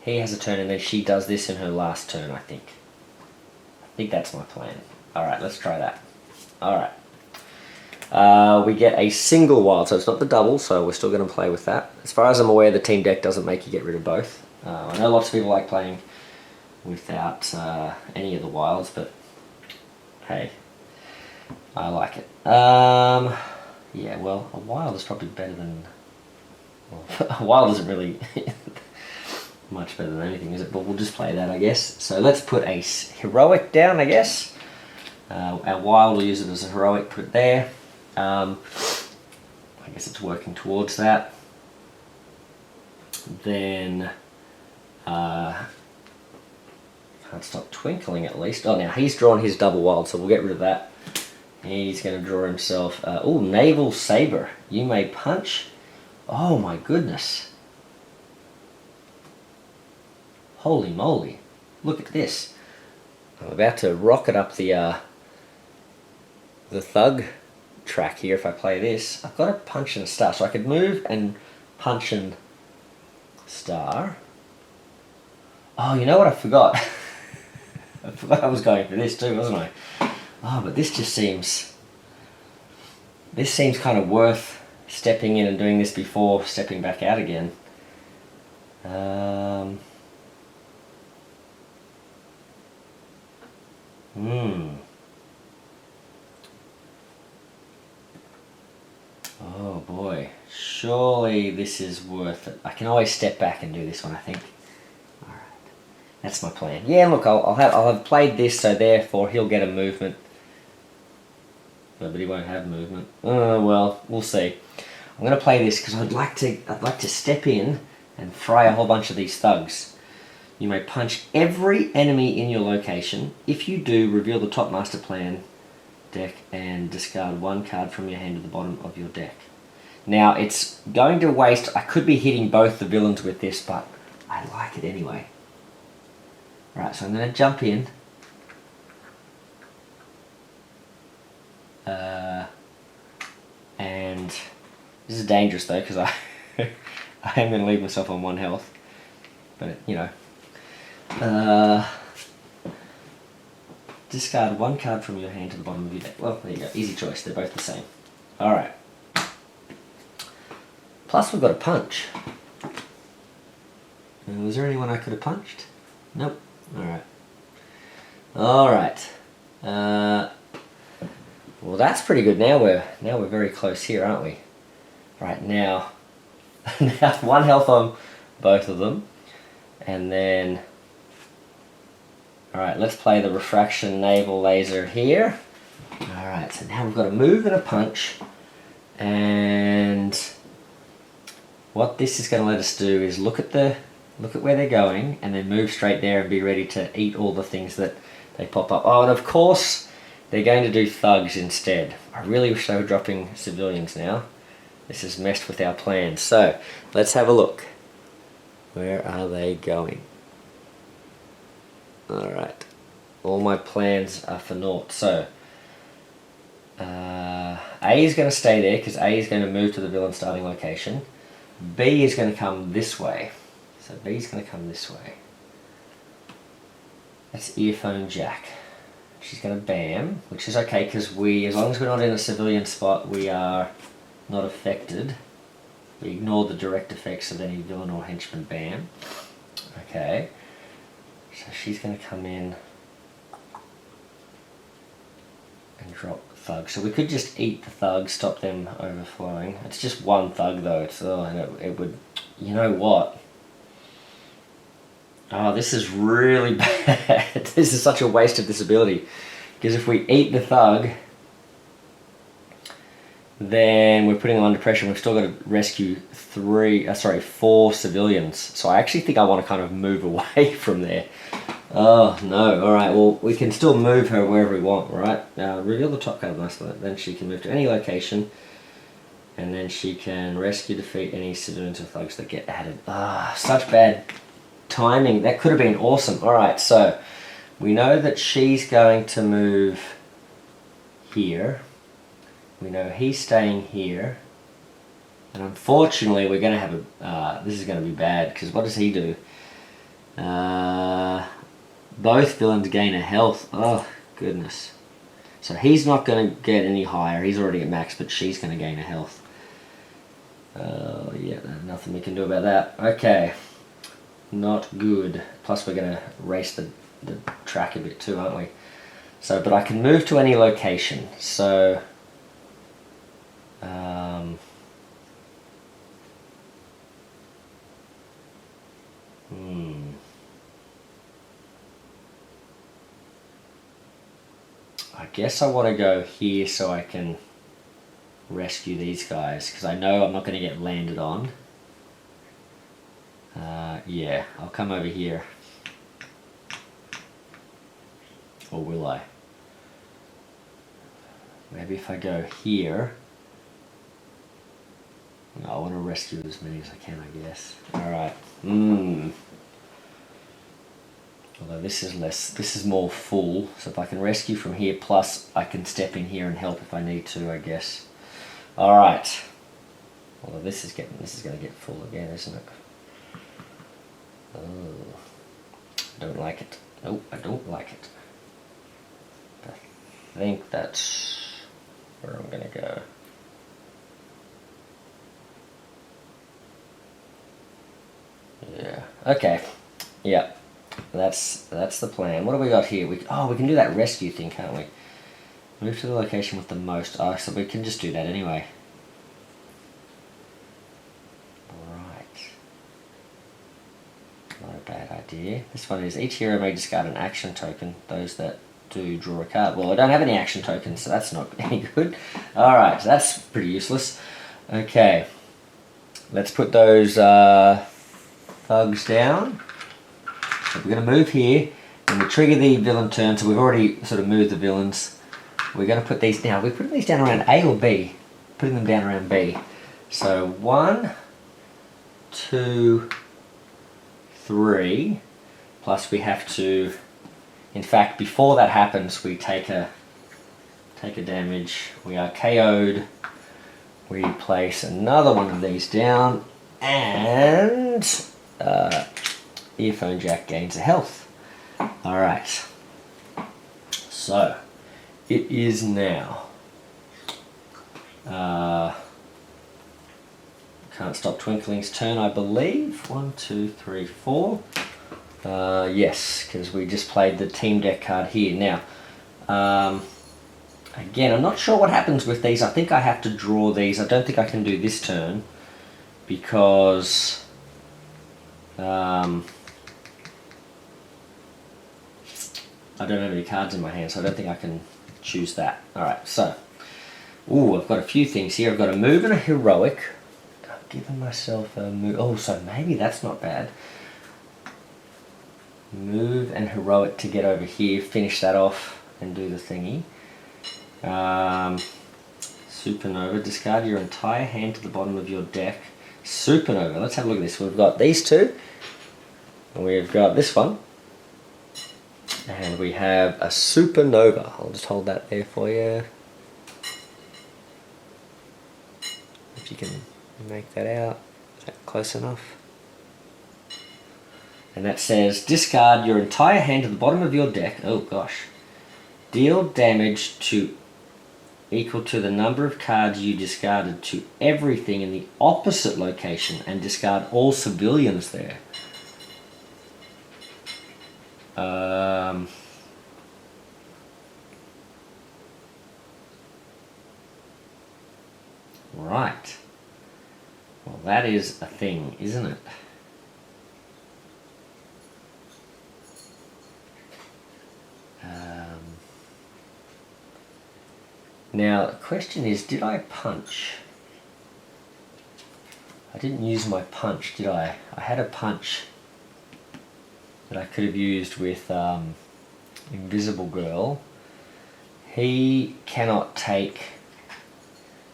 He has a turn, and then she does this in her last turn, I think. I think that's my plan. Alright, let's try that. Alright. We get a single wild, so it's not the double, so we're still going to play with that. As far as I'm aware, the team deck doesn't make you get rid of both. I know lots of people like playing without any of the wilds, but hey, I like it. Yeah, well, a wild is probably better than... Well, a wild isn't really much better than anything, is it? But we'll just play that, I guess. So let's put a heroic down, I guess. Our wild, we'll use it as a heroic, put it there. I guess it's working towards that. Then can't stop twinkling at least. Oh, now he's drawn his double wild, so we'll get rid of that. He's going to draw himself. Oh, Naval Saber. You may punch. Oh my goodness! Holy moly! Look at this. I'm about to rocket up the thug track here if I play this. I've got a punch and a star, so I could move and punch and star. Oh, you know what I forgot? I forgot I was going for this too, wasn't I? Oh, but this just seems... This seems kind of worth stepping in and doing this before stepping back out again. Oh boy, surely this is worth it. I can always step back and do this one, I think. Alright, that's my plan. Yeah, look, I'll have played this, so therefore he'll get a movement. But he won't have movement. Oh well, we'll see. I'm going to play this because I'd like to step in and fry a whole bunch of these thugs. You may punch every enemy in your location. If you do, reveal the top master plan deck and discard one card from your hand to the bottom of your deck. Now, it's going to waste... I could be hitting both the villains with this, but I like it anyway. Alright, so I'm going to jump in. And this is dangerous though, because I am going to leave myself on 1 health. But, you know. Discard 1 card from your hand to the bottom of your deck. Well, there you go. Easy choice. They're both the same. Alright. Plus we've got a punch. Was there anyone I could have punched? Nope. Alright. Alright. Well, that's pretty good. Now we're very close here, aren't we? Right, now 1 health on both of them. And then alright, let's play the refraction naval laser here. Alright, so now we've got a move and a punch. And what this is going to let us do is look at where they're going and then move straight there and be ready to eat all the things that they pop up. Oh, and of course they're going to do thugs instead. I really wish they were dropping civilians now. This has messed with our plans. So, let's have a look. Where are they going? Alright. All my plans are for naught. So, A is going to stay there because A is going to move to the villain starting location. B is going to come this way. So B is going to come this way. That's earphone jack. She's going to bam, which is okay because as long as we're not in a civilian spot, we are not affected. We ignore the direct effects of any villain or henchman bam. Okay. So she's going to come in and drop thug. So we could just eat the thug, stop them overflowing. It's just 1 thug though. And it would, you know what? Oh, this is really bad. This is such a waste of this ability. Because if we eat the thug, then we're putting them under pressure and we've still got to rescue 4 civilians. So I actually think I want to kind of move away from there. Oh no, alright, well we can still move her wherever we want, right? Reveal the top card of the master, then she can move to any location and then she can rescue, defeat any civilians or thugs that get added. Ah, such bad timing. That could have been awesome. Alright, so we know that she's going to move here. We know he's staying here. And unfortunately we're going to have a... this is going to be bad, because what does he do? Both villains gain a health. Oh, goodness. So he's not going to get any higher. He's already at max, but she's going to gain a health. Yeah, there's nothing we can do about that. Okay. Not good. Plus we're going to race the track a bit too, aren't we? So, but I can move to any location. So... I guess I want to go here so I can rescue these guys, because I know I'm not going to get landed on. Yeah, I'll come over here. Or will I? Maybe if I go here... No, I want to rescue as many as I can, I guess. Alright. Although this is more full, so if I can rescue from here, plus I can step in here and help if I need to, I guess. Alright. Although this is going to get full again, isn't it? Oh, I don't like it. Nope, I don't like it. I think that's where I'm going to go. Yeah. Okay. Yeah. That's the plan. What do we got here? We can do that rescue thing, can't we? Move to the location with the most. Oh, so we can just do that anyway. Right. Not a bad idea. This one is each hero may discard an action token. Those that do draw a card. Well, I don't have any action tokens, so that's not any good. Alright, so that's pretty useless. Okay. Let's put those thugs down. So we're going to move here, and we trigger the villain turn, so we've already sort of moved the villains. We're going to put these down. We're putting these down around A or B? Putting them down around B. So 1, 2, 3. Plus we have to, in fact, before that happens, we take a damage. We are KO'd. We place another one of these down, and earphone jack gains a health. Alright, so it is now Can't Stop Twinkling's turn, I believe. 1, 2, 3, 4. Yes, because we just played the team deck card here. Now, again, I'm not sure what happens with these. I think I have to draw these. I don't think I can do this turn because I don't have any cards in my hand, so I don't think I can choose that. Alright, so, I've got a few things here. I've got a move and a heroic. I've given myself a move. Oh, so maybe that's not bad. Move and heroic to get over here, finish that off and do the thingy. Supernova, discard your entire hand to the bottom of your deck. Supernova, let's have a look at this. We've got these two, and we've got this one, and we have a supernova. I'll just hold that there for you. If you can make that out, is that close enough? And that says, discard your entire hand to the bottom of your deck. Oh gosh. Deal damage to equal to the number of cards you discarded to everything in the opposite location and discard all civilians there. Right. Well, that is a thing, isn't it? Now, the question is, did I punch? I didn't use my punch, did I? I had a punch that I could have used with Invisible Girl. He cannot take...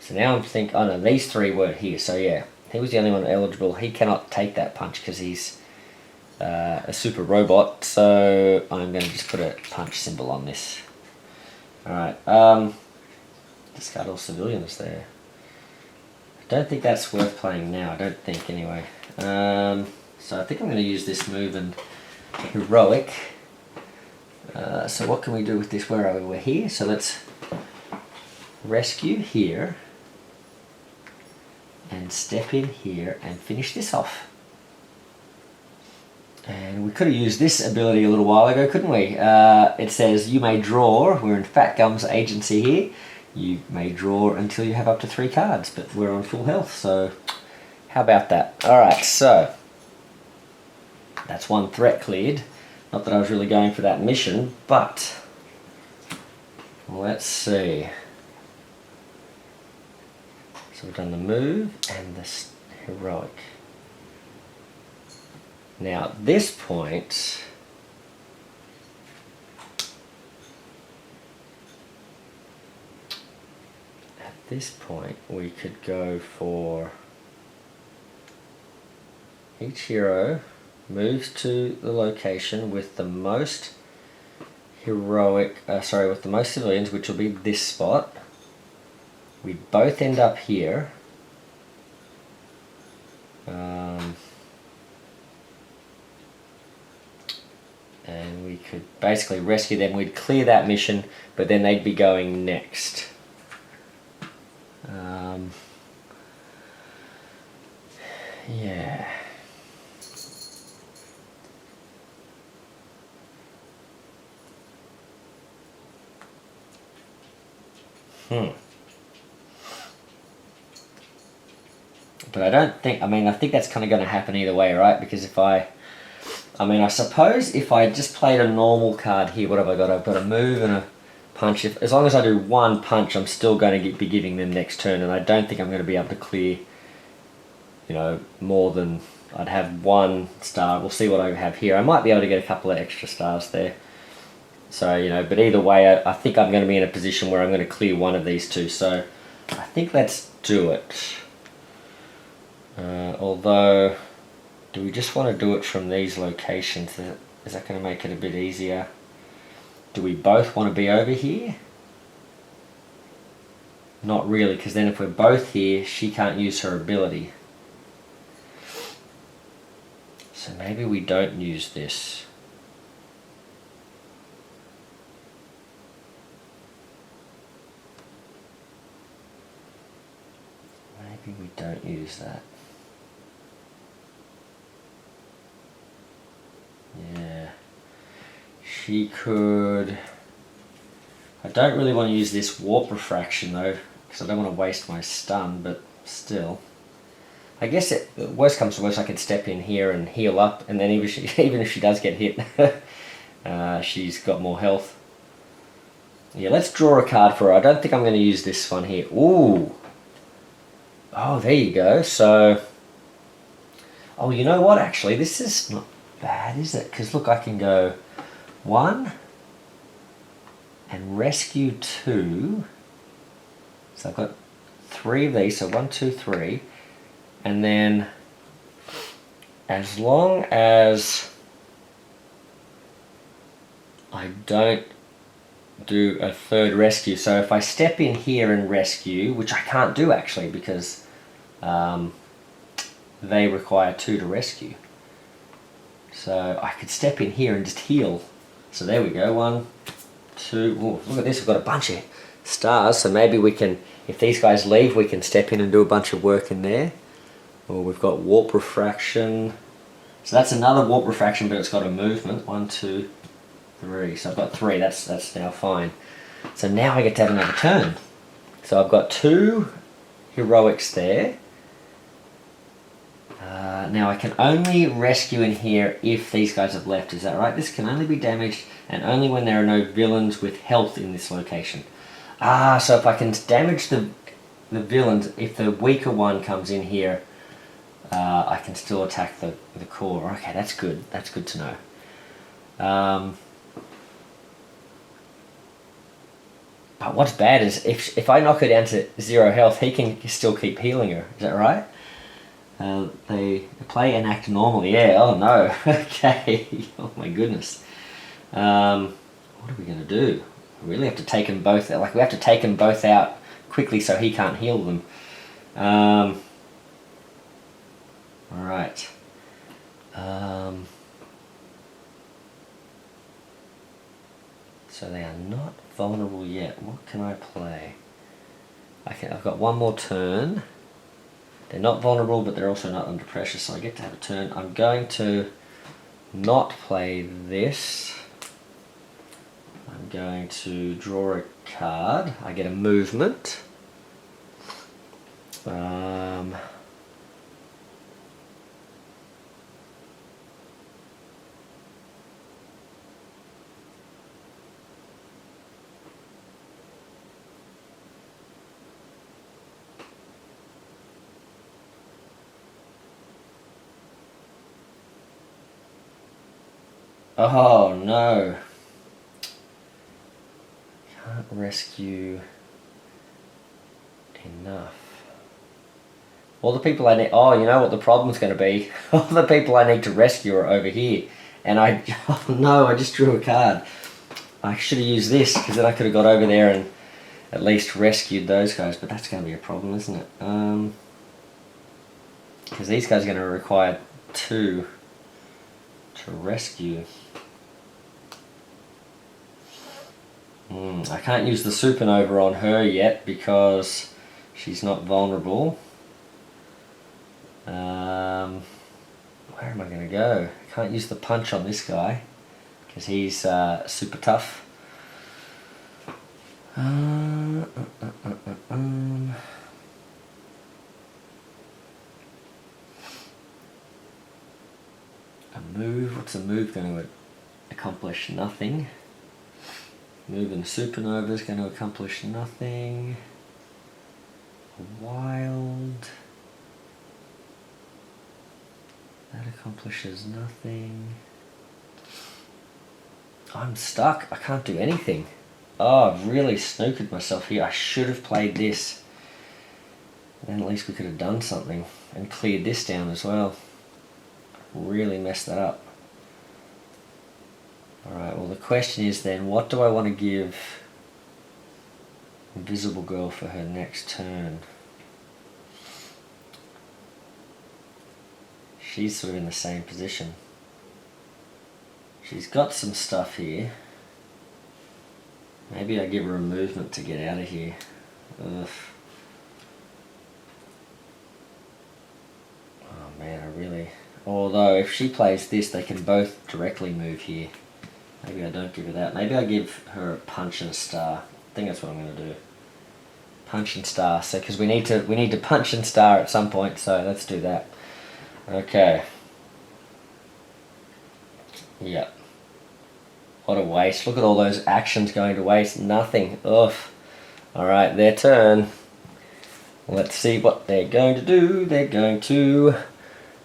So now I'm thinking, oh no, these three weren't here, so yeah. He was the only one eligible. He cannot take that punch because he's a super robot, so I'm going to just put a punch symbol on this. Alright, discard all civilians there. I don't think that's worth playing now, I don't think anyway. So I think I'm going to use this move and heroic. So what can we do with this? Where are we? We're here, so let's rescue here and step in here and finish this off. And we could have used this ability a little while ago, couldn't we? It says you may draw. We're in Fat Gum's agency here. You may draw until you have up to 3 cards, but we're on full health, so how about that? Alright, so that's one threat cleared. Not that I was really going for that mission, but let's see. So we've done the move and the heroic. Now at this point, we could go for each hero moves to the location with the most heroic, with the most civilians, which will be this spot. We both end up here. And we could basically rescue them. We'd clear that mission, but then they'd be going next. Yeah. But I don't think, I think that's kind of going to happen either way, right? Because if I suppose if I just played a normal card here, what have I got? I've got a move and a punch. As long as I do one punch, I'm still going to be giving them next turn, and I don't think I'm going to be able to clear, more than, I'd have 1 star. We'll see what I have here. I might be able to get a couple of extra stars there. So, but either way, I think I'm going to be in a position where I'm going to clear one of these two. So, I think let's do it. Although, do we just want to do it from these locations? Is that going to make it a bit easier? Do we both want to be over here? Not really, because then if we're both here, she can't use her ability. So maybe we don't use this. Maybe we don't use that. Yeah. She could... I don't really want to use this warp refraction though, because I don't want to waste my stun, but still. I guess worst comes to worst, I could step in here and heal up, and then even if she does get hit, she's got more health. Yeah, let's draw a card for her. I don't think I'm going to use this one here. Ooh! Oh, there you go. So... Oh, you know what, actually? This is not bad, is it? Because look, I can go 1... and rescue 2. So I've got 3 of these, so 1, 2, 3. And then as long as I don't do a 3rd rescue, so if I step in here and rescue, which I can't do actually because they require 2 to rescue. So I could step in here and just heal. So there we go, 1, 2, ooh, look at this, we've got a bunch of stars, so maybe we can, if these guys leave, we can step in and do a bunch of work in there. Or we've got warp refraction, so that's another warp refraction, but it's got a movement, 1, 2, 3, so I've got 3, that's now fine. So now I get to have another turn. So I've got 2 heroics there. Now I can only rescue in here if these guys have left, is that right? This can only be damaged and only when there are no villains with health in this location. Ah, so if I can damage the villains, if the weaker one comes in here, I can still attack the core. Okay, that's good to know. But what's bad is if I knock her down to 0 health, he can still keep healing her, is that right? They play and act normally. Yeah, oh no. Okay. Oh my goodness. What are we going to do? We really have to take them both out. Like, we have to take them both out quickly so he can't heal them. Alright. So they are not vulnerable yet. What can I play? I've got one more turn. They're not vulnerable, but they're also not under pressure, so I get to have a turn. I'm going to not play this. I'm going to draw a card. I get a movement. Oh no. Can't rescue enough. All the people I need... Oh, you know what the problem's going to be? All the people I need to rescue are over here. And oh no, I just drew a card. I should have used this, because then I could have got over there and at least rescued those guys. But that's going to be a problem, isn't it? Because these guys are going to require 2 to rescue. I can't use the supernova on her yet because she's not vulnerable. Where am I going to go? I can't use the punch on this guy because he's super tough. A move? What's a move going to accomplish? Nothing. Moving the supernova is going to accomplish nothing. Wild. That accomplishes nothing. I'm stuck. I can't do anything. Oh, I've really snookered myself here. I should have played this. Then at least we could have done something and cleared this down as well. Really messed that up. Alright, well the question is then, what do I want to give Invisible Girl for her next turn? She's sort of in the same position. She's got some stuff here. Maybe I give her a movement to get out of here. Ugh. Oh man, I really... Although if she plays this, they can both directly move here. Maybe I don't give her that. Maybe I give her a punch and a star. I think that's what I'm going to do. Punch and star. So because we need to punch and star at some point. So let's do that. Okay. Yep. What a waste. Look at all those actions going to waste. Nothing. Ugh. Alright, their turn. Let's see what they're going to do. They're going to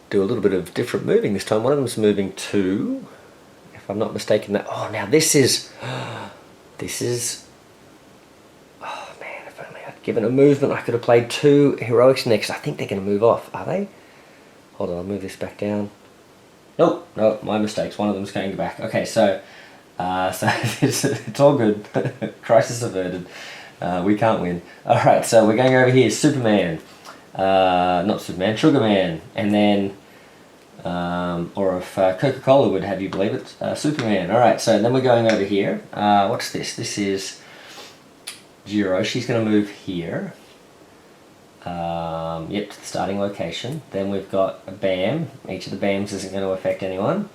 do a little bit of different moving this time. One of them's moving 2. If I'm not mistaken. Oh, now this is... This is... Oh man, if only I'd given a movement, I could have played 2 heroics next. I think they're going to move off. Are they? Hold on, I'll move this back down. Nope, no, my mistakes. One of them's going back. Okay, so it's all good. Crisis averted. We can't win. Alright, so we're going over here. Superman. Not Superman, Sugar Man. And then, or if Coca-Cola would have you believe it, Superman. Alright, so then we're going over here. What's this? This is Jiro. She's going to move here. Yep, to the starting location. Then we've got a BAM. Each of the BAMs isn't going to affect anyone.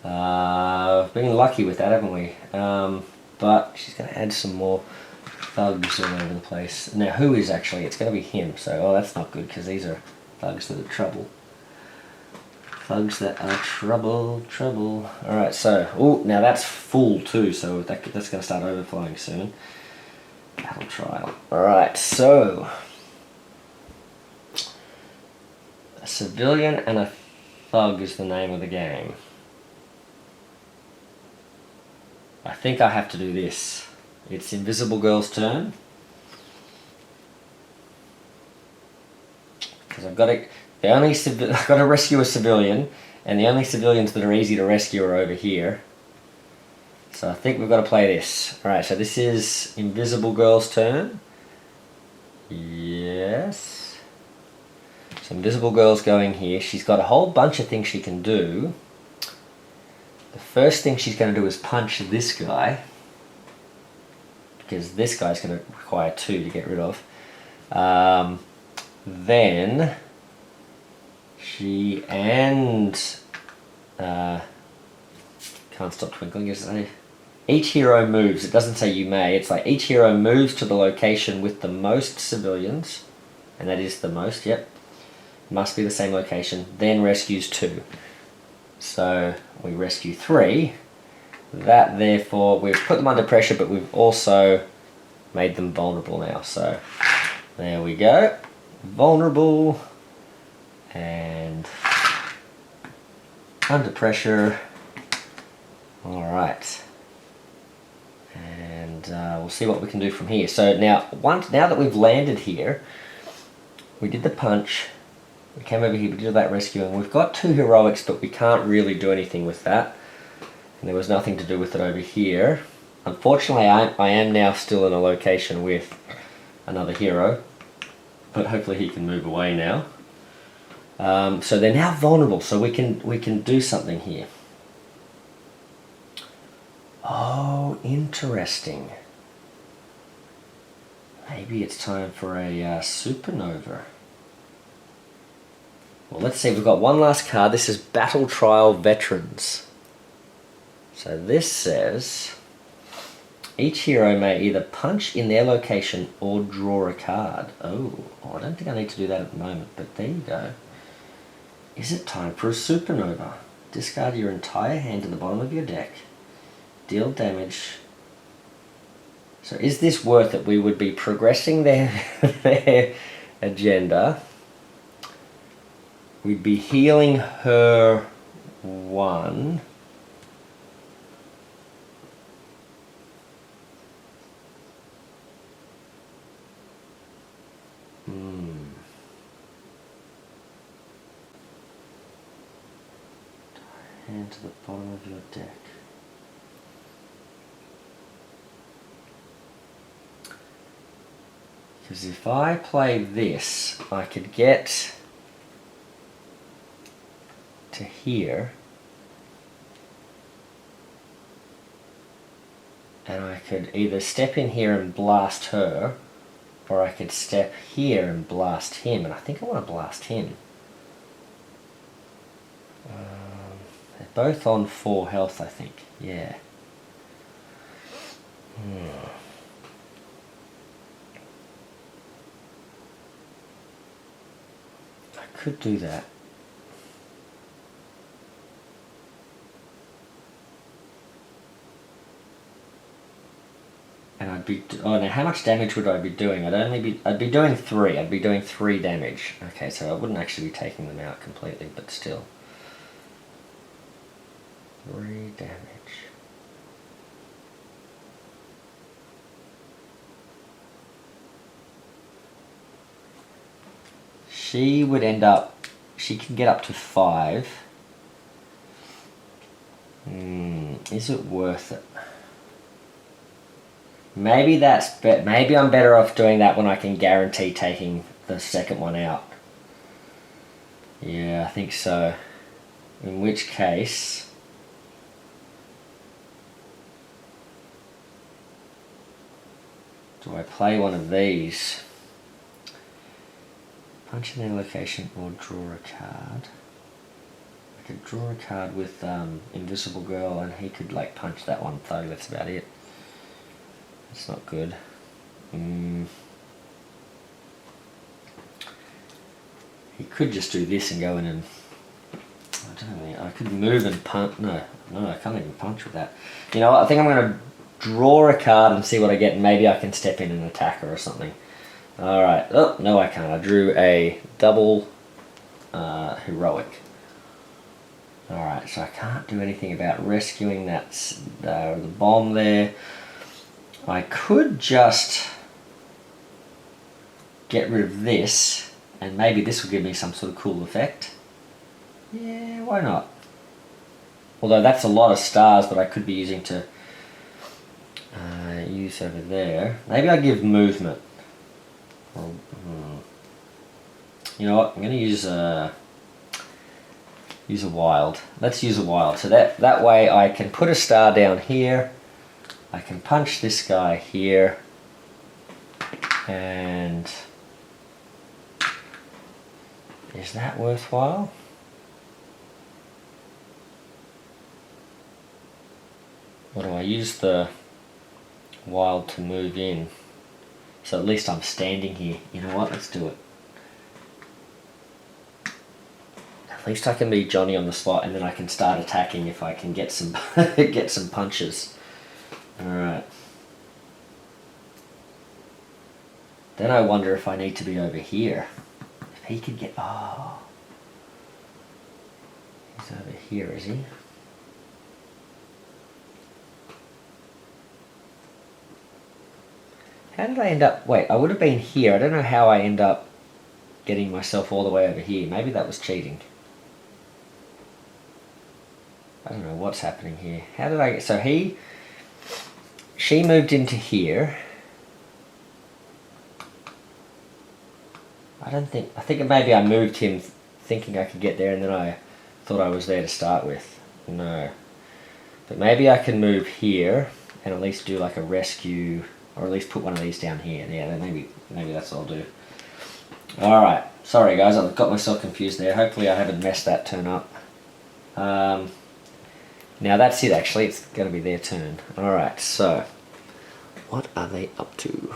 We've been lucky with that, haven't we? But she's going to add some more thugs all over the place. Now, who is actually? It's going to be him. So, oh, that's not good because these are thugs that are trouble. Thugs that are trouble. Alright, so, oh, now that's full too, so that's going to start overflowing soon. Battle trial. Alright, so... A civilian and a thug is the name of the game. I think I have to do this. It's Invisible Girl's turn. Because I've got to rescue a civilian, and the only civilians that are easy to rescue are over here. So I think we've got to play this. Alright, so this is Invisible Girl's turn. Yes. So Invisible Girl's going here. She's got a whole bunch of things she can do. The first thing she's going to do is punch this guy. Because this guy's going to require 2 to get rid of. Then she and can't stop twinkling. Each hero moves. It doesn't say you may. It's like each hero moves to the location with the most civilians, and that is the most. Yep, must be the same location. Then rescues 2. So we rescue 3. That therefore, we've put them under pressure, but we've also made them vulnerable now. So there we go. Vulnerable and under pressure. Alright. And we'll see what we can do from here. So now that we've landed here, we did the punch. We came over here, we did that rescuing. We've got 2 heroics, but we can't really do anything with that. And there was nothing to do with it over here. Unfortunately, I am now still in a location with another hero. But hopefully he can move away now. So they're now vulnerable, so we can do something here. Oh, interesting. Maybe it's time for a supernova. Well, let's see. We've got one last card. This is Battle Trial Veterans. So this says, each hero may either punch in their location or draw a card. Oh, I don't think I need to do that at the moment, but there you go. Is it time for a supernova? Discard your entire hand to the bottom of your deck. Deal damage. So is this worth it? We would be progressing their agenda. We'd be healing her 1. Hand to the bottom of your deck. Because if I play this, I could get to here, and I could either step in here and blast her, or I could step here and blast him, and I think I want to blast him. They're both on 4 health, I think. Yeah. I could do that. And I'd be, oh, now how much damage would I be doing? I'd be doing 3. I'd be doing 3 damage. Okay, so I wouldn't actually be taking them out completely, but still. 3 damage. She would end up, she can get up to 5. Is it worth it? Maybe maybe I'm better off doing that when I can guarantee taking the second one out. Yeah, I think so. In which case, do I play one of these? Punch in their location or draw a card. I could draw a card with Invisible Girl, and he could like punch that one thug. That's about it. It's not good. He could just do this and go in and, I don't know, I could move and punch. No, I can't even punch with that. You know what, I think I'm going to draw a card and see what I get, and maybe I can step in and attack her or something. Alright, oh, no I can't. I drew a double heroic. Alright, so I can't do anything about rescuing that the bomb there. I could just get rid of this, and maybe this will give me some sort of cool effect. Yeah, why not? Although that's a lot of stars that I could be using to use over there. Maybe I give movement. You know what? I'm going to use a wild. Let's use a wild. So that way I can put a star down here. I can punch this guy here, and is that worthwhile? Or do I use the wild to move in? So at least I'm standing here. You know what? Let's do it. At least I can be Johnny on the spot, and then I can start attacking if I can get some get some punches. Alright. Then I wonder if I need to be over here. If he could get... Oh. He's over here, is he? How did I end up... Wait, I would have been here. I don't know how I end up getting myself all the way over here. Maybe that was cheating. I don't know what's happening here. How did I get... So she moved into here. I think maybe I moved him thinking I could get there, and then I thought I was there to start with. No. But maybe I can move here and at least do like a rescue, or at least put one of these down here. Yeah, maybe that's what I'll do. Alright, sorry guys, I've got myself confused there. Hopefully I haven't messed that turn up. Now that's it actually, it's going to be their turn. Alright, so what are they up to?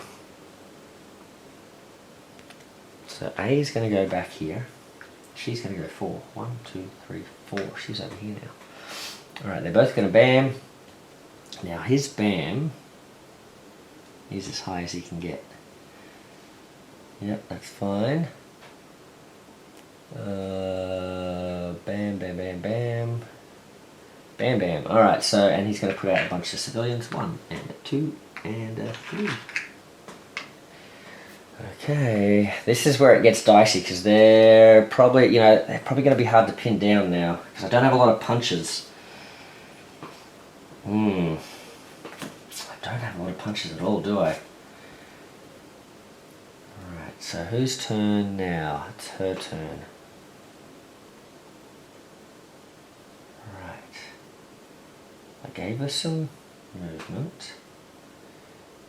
So A is going to go back here. She's going to go 4. 1, 2, 3, 4. She's over here now. Alright, they're both going to bam. Now his bam is as high as he can get. Yep, that's fine. Bam, bam, bam, bam. Bam, bam. Alright, so, and he's going to put out a bunch of civilians. 1, and 2, and 3. Okay, this is where it gets dicey, because they're probably, they're probably going to be hard to pin down now, because I don't have a lot of punches. I don't have a lot of punches at all, do I? So whose turn now? It's her turn. Right. I gave her some movement.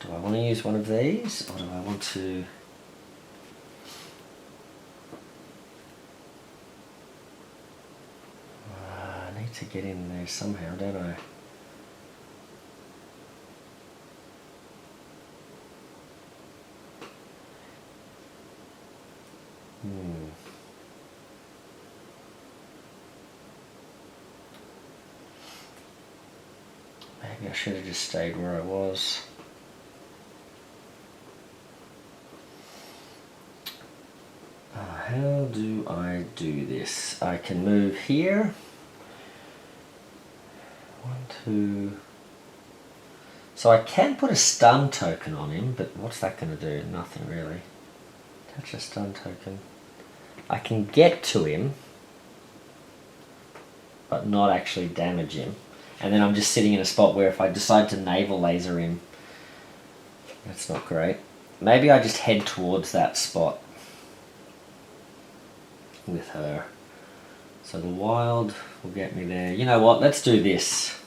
Do I want to use one of these, or do I want to... I need to get in there somehow, don't I? Maybe I should have just stayed where I was. How do I do this? I can move here. 1, 2. So I can put a stun token on him, but what's that going to do? Nothing really. Touch a stun token. I can get to him, but not actually damage him. And then I'm just sitting in a spot where if I decide to naval laser him, that's not great. Maybe I just head towards that spot with her. So the wild will get me there. You know what, let's do this.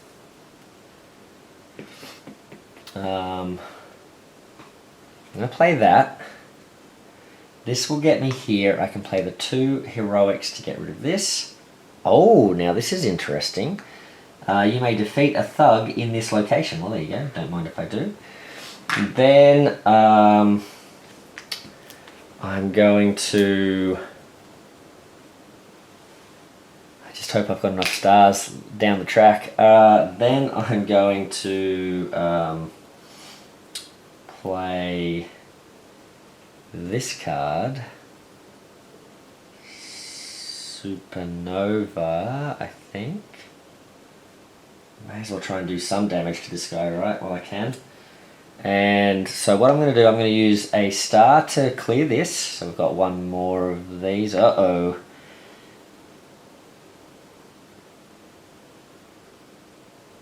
I'm going to play that. This will get me here. I can play the 2 heroics to get rid of this. Oh, now this is interesting. You may defeat a thug in this location. Well, there you go. Don't mind if I do. And then I'm going to... I just hope I've got enough stars down the track. Then I'm going to play this card. Supernova, I think. May as well try and do some damage to this guy, right, while I can. And so what I'm going to do, I'm going to use a star to clear this. So we've got one more of these. Uh-oh.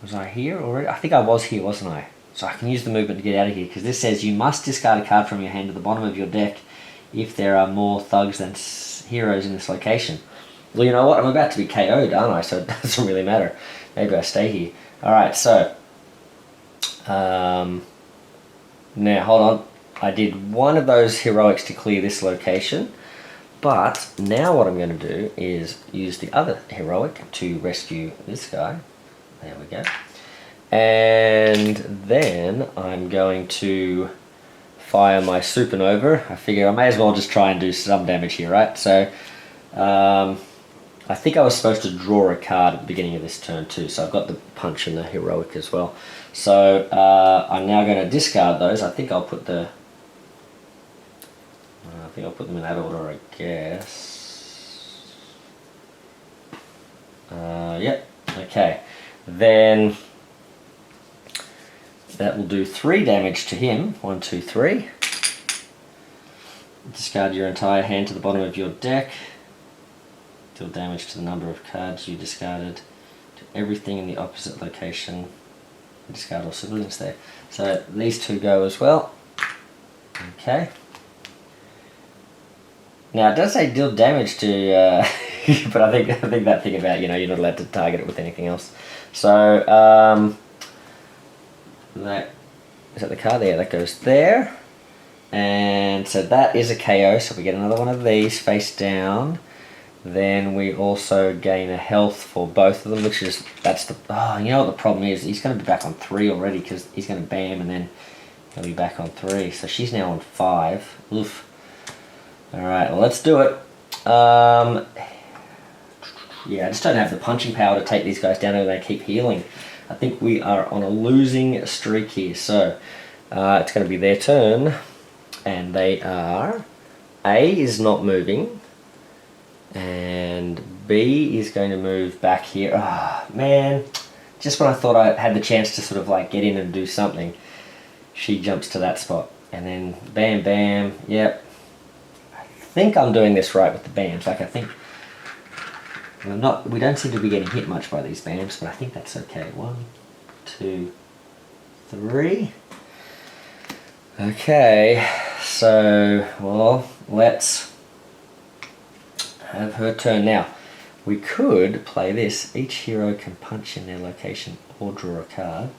Was I here already? I think I was here, wasn't I? So I can use the movement to get out of here, because this says you must discard a card from your hand to the bottom of your deck if there are more thugs than heroes in this location. Well, you know what? I'm about to be KO'd, aren't I? So it doesn't really matter. Maybe I stay here. Alright, so... now, hold on. I did one of those heroics to clear this location. But now what I'm going to do is use the other heroic to rescue this guy. There we go. And then I'm going to fire my supernova. I figure I may as well just try and do some damage here, right? So, I think I was supposed to draw a card at the beginning of this turn too, so I've got the punch and the heroic as well. So I'm now going to discard those. I think I'll put the... I think I'll put them in that order, I guess. Yep, okay. Then that will do 3 damage to him. 1, 2, 3. Discard your entire hand to the bottom of your deck. Deal damage to the number of cards you discarded. To everything in the opposite location. Discard all civilians there. So these 2 go as well. Okay. Now it does say deal damage to, but I think that thing about, you know, you're not allowed to target it with anything else. So that is that the card there? That goes there, and so that is a KO. So we get another one of these face down. Then we also gain a health for both of them, which is, that's the, oh, you know what the problem is? He's going to be back on 3 already, because he's going to bam and then he'll be back on 3. So she's now on 5. Oof. Alright, well, let's do it. Yeah, I just don't have the punching power to take these guys down and they keep healing. I think we are on a losing streak here. So it's going to be their turn, and they are, A is not moving, and B is going to move back here. Ah, oh, man, just when I thought I had the chance to sort of like get in and do something, she jumps to that spot, and then bam, bam. Yep, I think I'm doing this right with the bams. Like, I think we don't seem to be getting hit much by these bams, but I think that's okay. 1, 2, 3. Okay, so, well, let's have her turn now. We could play this. Each hero can punch in their location or draw a card.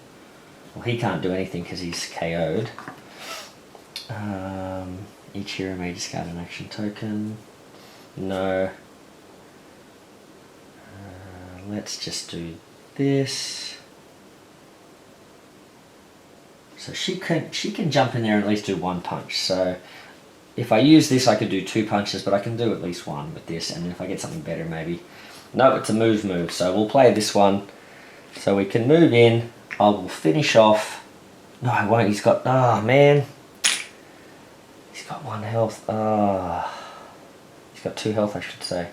Well, he can't do anything because he's KO'd. Each hero may discard an action token. No. Let's just do this. So she can jump in there and at least do one punch. So if I use this, I could do 2 punches, but I can do at least 1 with this. And then if I get something better, maybe. No, it's a move. So we'll play this one. So we can move in. I will finish off. No, I won't. He's got. Ah, man. He's got 1 health. Ah. He's got 2 health, I should say.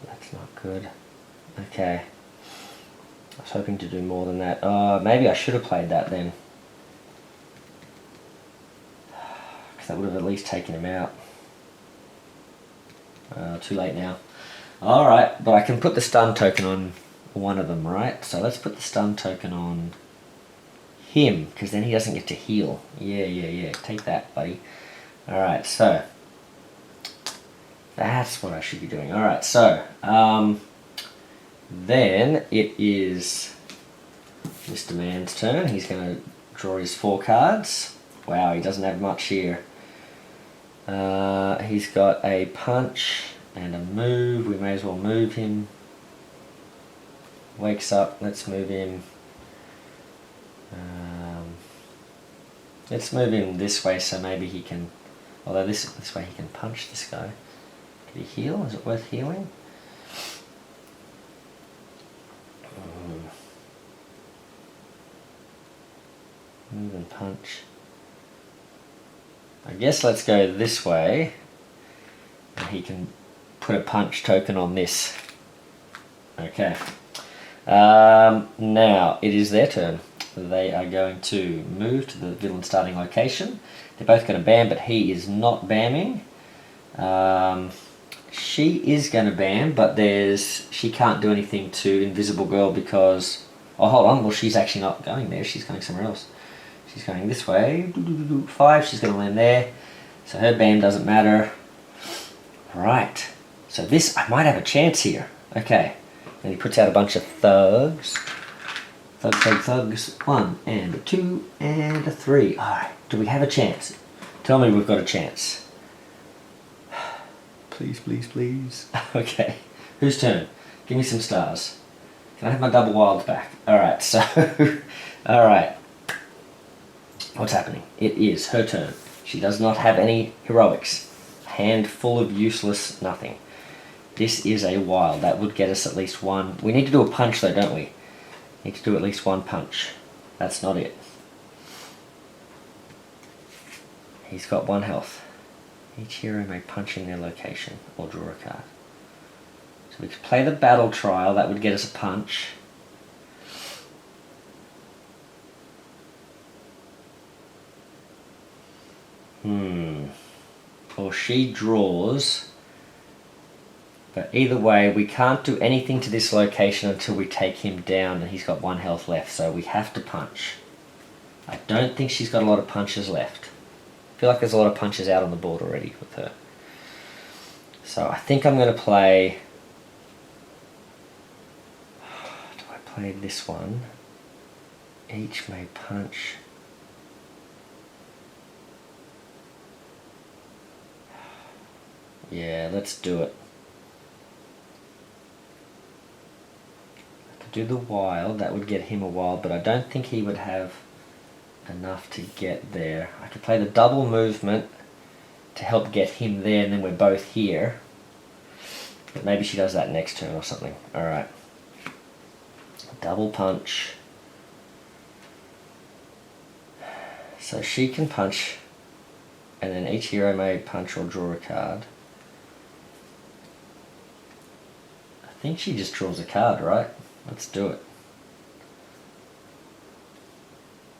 That's not good. Okay. I was hoping to do more than that. Maybe I should have played that then. Because that would have at least taken him out. Too late now. Alright, but I can put the stun token on one of them, right? So let's put the stun token on him, because then he doesn't get to heal. Yeah. Take that, buddy. Alright, so that's what I should be doing. Alright, so then it is Mr. Man's turn. He's going to draw his 4 cards. Wow, he doesn't have much here. He's got a punch and a move. We may as well move him. Wakes up. Let's move him. Let's move him this way so maybe he can... Although this way he can punch this guy. Can he heal? Is it worth healing? Move and punch. I guess let's go this way. And he can put a punch token on this. Okay. Now it is their turn. They are going to move to the villain starting location. They're both going to bam, but he is not bamming. She is going to bam, but she can't do anything to Invisible Girl because... Oh, hold on. Well, she's actually not going there. She's going somewhere else. She's going this way. 5. She's going to land there. So her bam doesn't matter. Right. So this, I might have a chance here. Okay. And he puts out a bunch of thugs. Thugs. 1 and a 2 and a 3. Alright. Do we have a chance? Tell me we've got a chance. Please. Okay. Whose turn? Give me some stars. Can I have my double wilds back? Alright, so... Alright. What's happening? It is her turn. She does not have any heroics. Hand full of useless nothing. This is a wild. That would get us at least 1. We need to do a punch though, don't we? Need to do at least 1 punch. That's not it. He's got 1 health. Each hero may punch in their location or draw a card. So we could play the battle trial. That would get us a punch. Or she draws. But either way, we can't do anything to this location until we take him down, and he's got 1 health left, so we have to punch. I don't think she's got a lot of punches left. I feel like there's a lot of punches out on the board already with her. So I think I'm going to play... Do I play this one? Each may punch... Yeah, let's do it. I could do the wild, that would get him a wild, but I don't think he would have enough to get there. I could play the double movement to help get him there, and then we're both here. But maybe she does that next turn or something. Alright. Double punch. So she can punch, and then each hero may punch or draw a card. I think she just draws a card, right? Let's do it.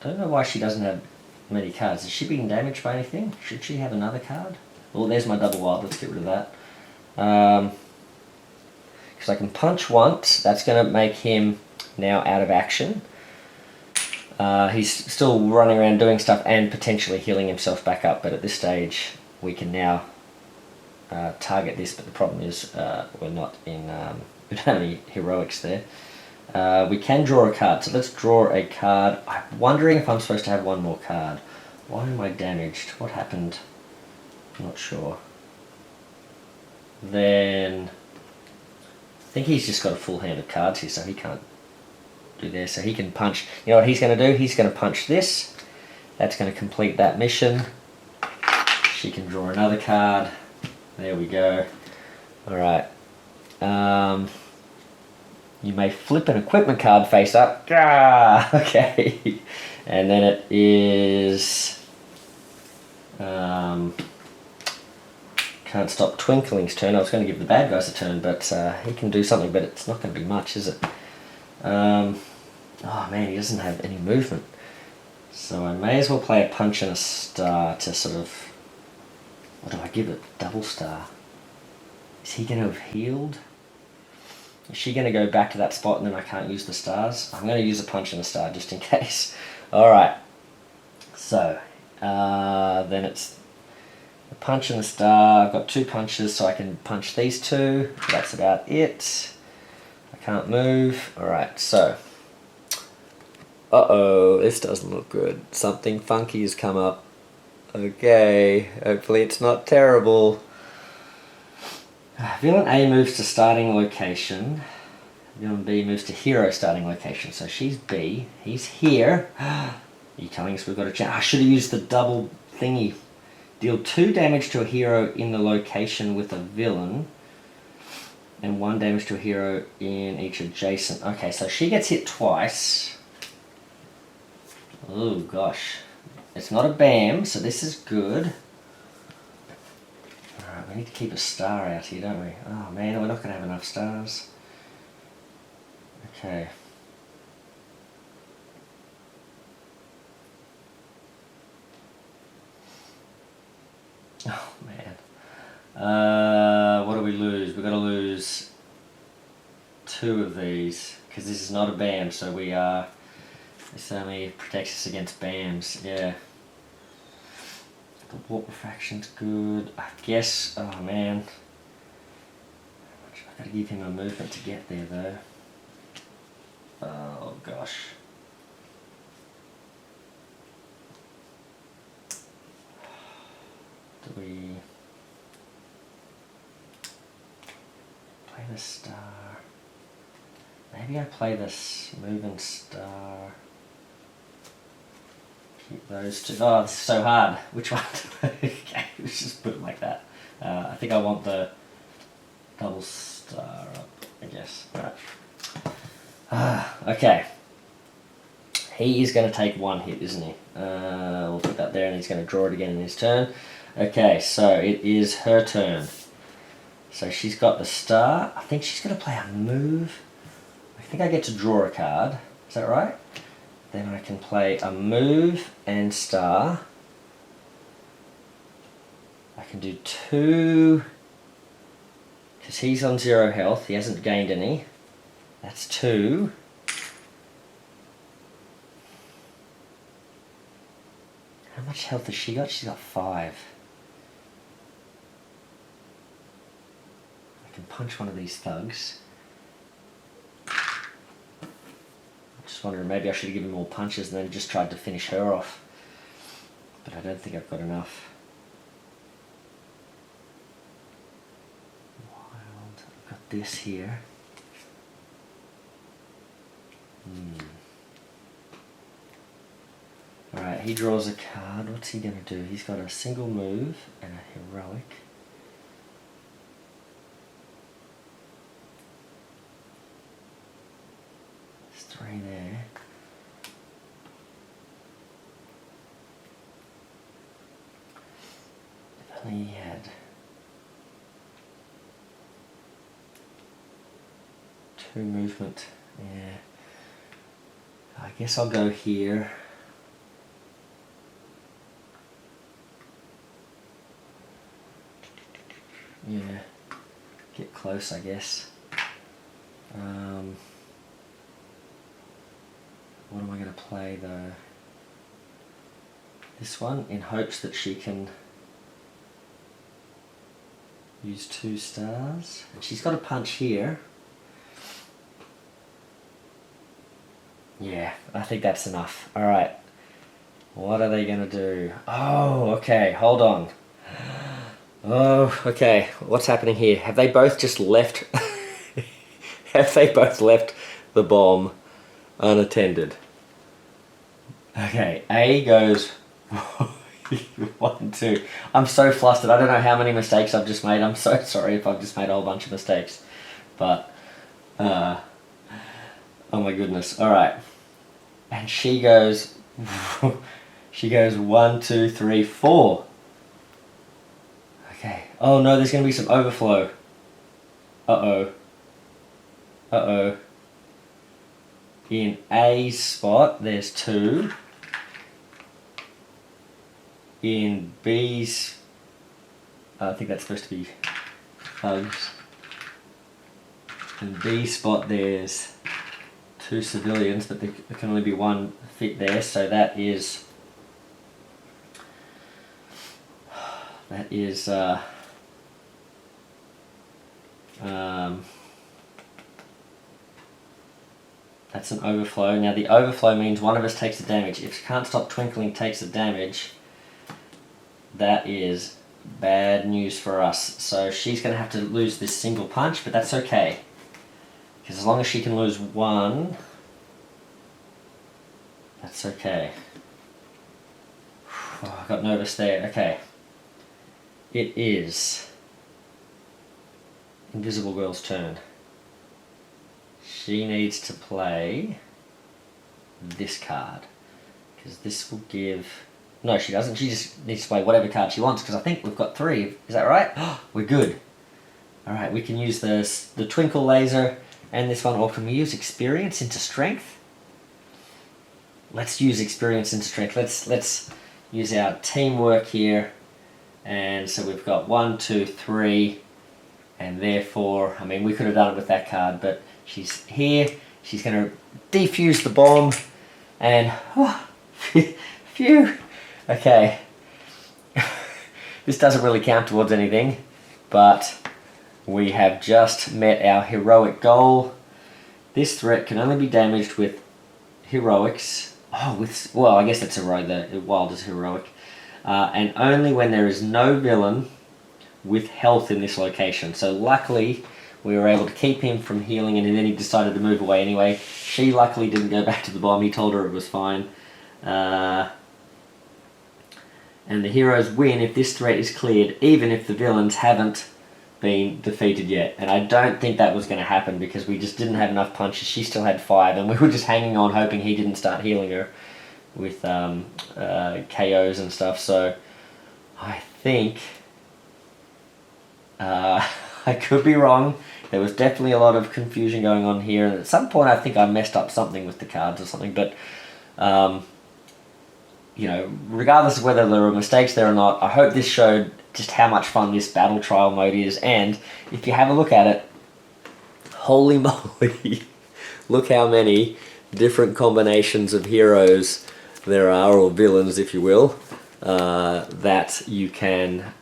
Don't know why she doesn't have many cards. Is she being damaged by anything? Should she have another card? Well, there's my double wild. Let's get rid of that. Because I can punch once. That's going to make him now out of action. He's still running around doing stuff and potentially healing himself back up, but at this stage we can now target this, but the problem is we're not in, we don't have any heroics there. We can draw a card, so let's draw a card. I'm wondering if I'm supposed to have one more card. Why am I damaged? What happened? I'm not sure. Then I think he's just got a full hand of cards here, so he can't do this. So he can punch. You know what he's going to do? He's going to punch this. That's going to complete that mission. She can draw another card. There we go. Alright. You may flip an equipment card face up. Ah, okay. And then it is... can't stop Twinkling's turn. I was going to give the bad guys a turn, but he can do something, but it's not going to be much, is it? Oh man, he doesn't have any movement. So I may as well play a punch and a star to sort of... What do I give it? Double star. Is he going to have healed? Is she going to go back to that spot and then I can't use the stars? I'm going to use a punch and a star just in case. Alright. So, then it's the punch and the star. I've got 2 punches, so I can punch these 2. That's about it. I can't move. Alright, so. Uh-oh, this doesn't look good. Something funky has come up. Okay, hopefully it's not terrible. Villain A moves to starting location. Villain B moves to hero starting location. So she's B. He's here. Are you telling us we've got a chance? I should have used the double thingy. Deal 2 damage to a hero in the location with a villain. And 1 damage to a hero in each adjacent. Okay, so she gets hit twice. Oh gosh. It's not a BAM, so this is good. Alright, we need to keep a star out here, don't we? Oh man, we're not going to have enough stars. Okay. Oh man. What do we lose? We've got to lose 2 of these, because this is not a BAM, so we are... This only protects us against BAMs, yeah. The warp refraction's good. I guess, oh man. I've got to give him a movement to get there though. Oh gosh. Do we play the star? Maybe I play this moving star. Keep those 2. Oh, this is so hard. Which one? Okay, let's just put it like that. I think I want the double star up, I guess. Right. Okay. He is going to take 1 hit, isn't he? We'll put that there and he's going to draw it again in his turn. Okay, so it is her turn. So she's got the star. I think she's going to play a move. I think I get to draw a card. Is that right? Then I can play a move and star. I can do 2, because he's on 0 health, he hasn't gained any. That's 2. How much health has she got? She's got 5. I can punch one of these thugs. Just wondering, maybe I should have given more punches and then just tried to finish her off. But I don't think I've got enough. Wild. I've got this here. Alright, he draws a card. What's he going to do? He's got a single move and a heroic. There's 3 there. If only he had 2 movement. Yeah. I guess I'll go here. Yeah, get close, I guess. What am I going to play though? This one, in hopes that she can use 2 stars. And she's got a punch here. Yeah, I think that's enough. Alright. What are they going to do? Oh, okay, hold on. Oh, okay. What's happening here? Have they both just left? Have they both left the bomb unattended? Okay, A goes 1, 2. I'm so flustered. I don't know how many mistakes I've just made. I'm so sorry if I've just made a whole bunch of mistakes. But, oh my goodness. Alright. And she goes, she goes 1, 2, 3, 4. Okay. Oh no, there's going to be some overflow. Uh-oh. Uh-oh. In A spot, there's 2. In B's, I think that's supposed to be thugs. In B spot, there's 2 civilians, but there can only be 1 fit there, so that is that's an overflow. Now the overflow means one of us takes the damage. If Can't Stop Twinkling takes the damage, that is bad news for us. So she's going to have to lose this single punch, but that's okay. Because as long as she can lose 1, that's okay. Oh, I got nervous there. Okay. It is Invisible Girl's turn. She needs to play this card. Because this will give... No, she doesn't. She just needs to play whatever card she wants, because I think we've got 3. Is that right? We're good. Alright, we can use the Twinkle Laser and this one, or can we use Experience into Strength? Let's use Experience into Strength. Let's use our teamwork here. And so we've got 1, 2, 3, and therefore, I mean, we could have done it with that card, but she's here. She's going to defuse the bomb, and phew. Okay, this doesn't really count towards anything, but we have just met our heroic goal. This threat can only be damaged with heroics. Oh, well, I guess that's heroic. The wild is heroic, and only when there is no villain with health in this location. So luckily, we were able to keep him from healing, and then he decided to move away anyway. She luckily didn't go back to the bomb. He told her it was fine. And the heroes win if this threat is cleared, even if the villains haven't been defeated yet. And I don't think that was going to happen, because we just didn't have enough punches. She still had 5, and we were just hanging on, hoping he didn't start healing her with KOs and stuff. So I think... I could be wrong. There was definitely a lot of confusion going on here, and at some point I think I messed up something with the cards or something, but you know, regardless of whether there were mistakes there or not, I hope this showed just how much fun this battle trial mode is. And if you have a look at it, holy moly, look how many different combinations of heroes there are, or villains if you will, that you can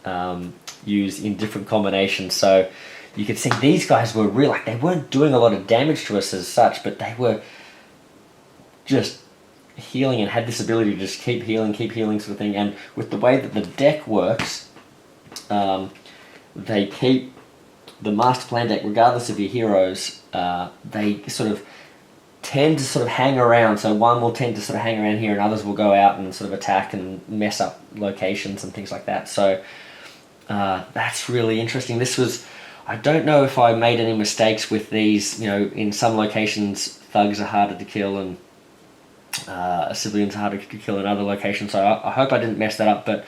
use in different combinations. So you can see these guys were real, like they weren't doing a lot of damage to us as such, but they were just healing and had this ability to just keep healing sort of thing. And with the way that the deck works, they keep the master plan deck, regardless of your heroes, they sort of tend to sort of hang around. So one will tend to sort of hang around here, and others will go out and sort of attack and mess up locations and things like that. So that's really interesting. This was, I don't know if I made any mistakes with these. You know, in some locations thugs are harder to kill, and civilians are harder to kill in other locations, so I hope I didn't mess that up. But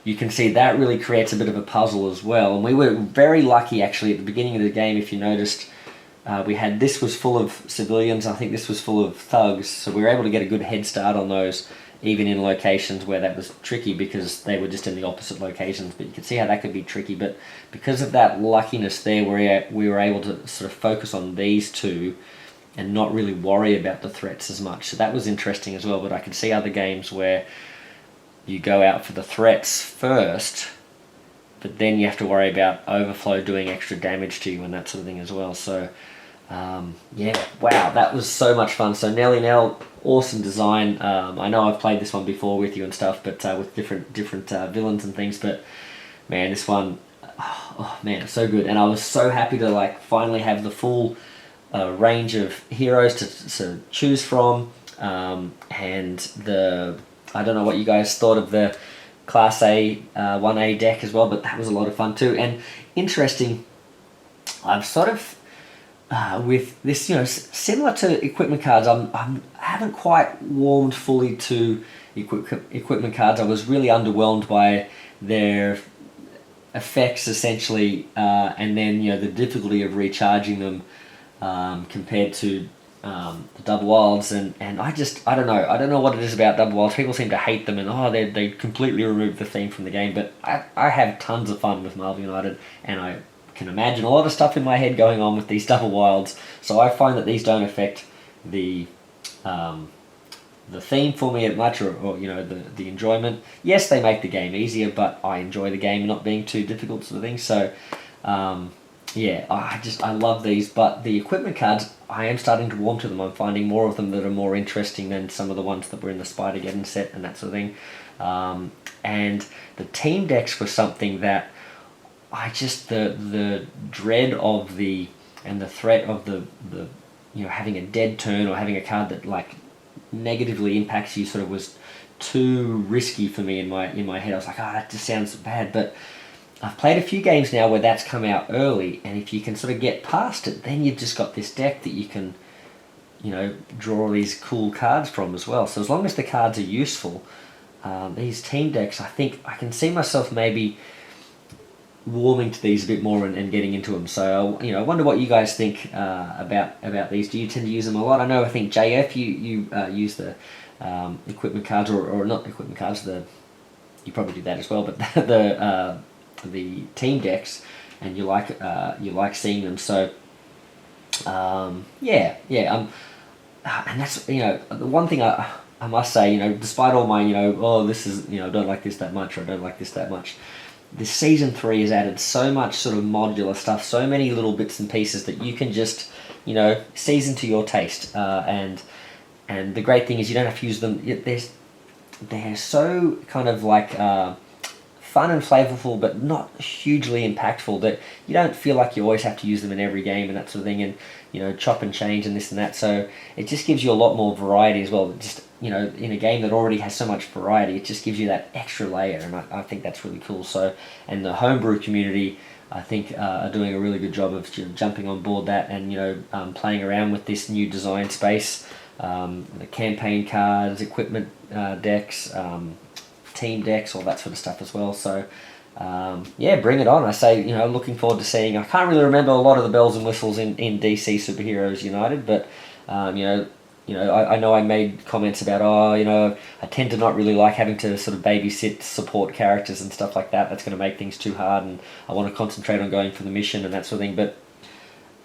you can see that really creates a bit of a puzzle as well. And we were very lucky actually at the beginning of the game. If you noticed, we had, this was full of civilians, I think this was full of thugs, so we were able to get a good head start on those, even in locations where that was tricky because they were just in the opposite locations. But you can see how that could be tricky, but because of that luckiness there, we were able to sort of focus on these two and not really worry about the threats as much. So that was interesting as well, but I could see other games where you go out for the threats first, but then you have to worry about overflow doing extra damage to you and that sort of thing as well. So yeah, wow, that was so much fun. So xnellynel, awesome design. I know I've played this one before with you and stuff, but with different villains and things, but man, this one, oh man, it's so good. And I was so happy to like finally have the full range of heroes to choose from, and I don't know what you guys thought of the Class A 1A deck as well, but that was a lot of fun too. And interesting, I've sort of with this, you know, similar to equipment cards, I haven't quite warmed fully to equipment cards. I was really underwhelmed by their effects essentially, and then, you know, the difficulty of recharging them compared to the double wilds, and I don't know what it is about double wilds. People seem to hate them, and they completely removed the theme from the game, but I have tons of fun with Marvel United, and I can imagine a lot of stuff in my head going on with these double wilds, so I find that these don't affect the theme for me as much, or you know, the enjoyment. Yes, they make the game easier, but I enjoy the game not being too difficult sort of thing. So yeah, I love these, but the equipment cards, I am starting to warm to them. I'm finding more of them that are more interesting than some of the ones that were in the Spider-Geddon set and that sort of thing. And the team decks were something that I just, the dread of the threat of the you know, having a dead turn or having a card that like negatively impacts you sort of was too risky for me in my head. I was like, that just sounds bad, but I've played a few games now where that's come out early, and if you can sort of get past it, then you've just got this deck that you can, you know, draw these cool cards from as well. So as long as the cards are useful, these team decks, I think I can see myself maybe warming to these a bit more and getting into them. So you know, I wonder what you guys think about these. Do you tend to use them a lot? I think JF, you use the equipment cards, or not equipment cards. You probably do that as well, but the team decks, and you like seeing them. So yeah, and that's, you know, the one thing I must say, you know, despite all my, you know, this is, you know, I don't like this that much, or I don't like this that much, this season 3 has added so much sort of modular stuff, so many little bits and pieces that you can just, you know, season to your taste, and the great thing is you don't have to use them. They're so kind of like fun and flavorful, but not hugely impactful, that you don't feel like you always have to use them in every game and that sort of thing, and, you know, chop and change and this and that. So it just gives you a lot more variety as well. Just, you know, in a game that already has so much variety, it just gives you that extra layer, and I think that's really cool. So, and the homebrew community, I think, are doing a really good job of jumping on board that, and, you know, playing around with this new design space, the campaign cards, equipment decks, team decks, all that sort of stuff as well. So yeah, bring it on. I say, you know, looking forward to seeing. I can't really remember a lot of the bells and whistles in DC Superheroes United, but you know, I know I made comments about, you know, I tend to not really like having to sort of babysit support characters and stuff like that. That's going to make things too hard, and I want to concentrate on going for the mission and that sort of thing. But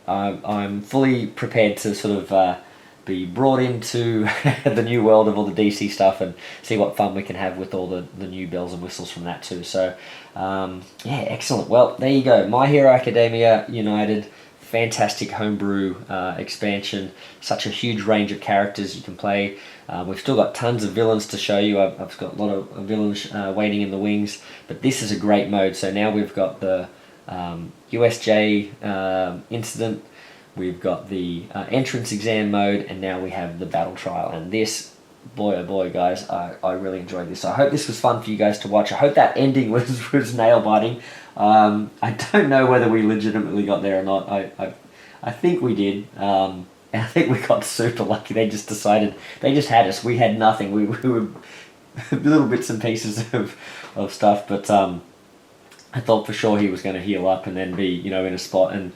I'm fully prepared to sort of be brought into the new world of all the DC stuff and see what fun we can have with all the new bells and whistles from that too. So yeah, excellent. Well, there you go. My Hero Academia United, fantastic homebrew expansion. Such a huge range of characters you can play. We've still got tons of villains to show you. I've got a lot of villains waiting in the wings, but this is a great mode. So now we've got the USJ incident, we've got the entrance exam mode, and now we have the battle trial. And this, boy oh boy, guys, I really enjoyed this. So I hope this was fun for you guys to watch. I hope that ending was nail-biting. I don't know whether we legitimately got there or not. I think we did. And I think we got super lucky. They just decided, they just had us. We had nothing. We were little bits and pieces of stuff, but I thought for sure he was going to heal up and then be, you know, in a spot, and,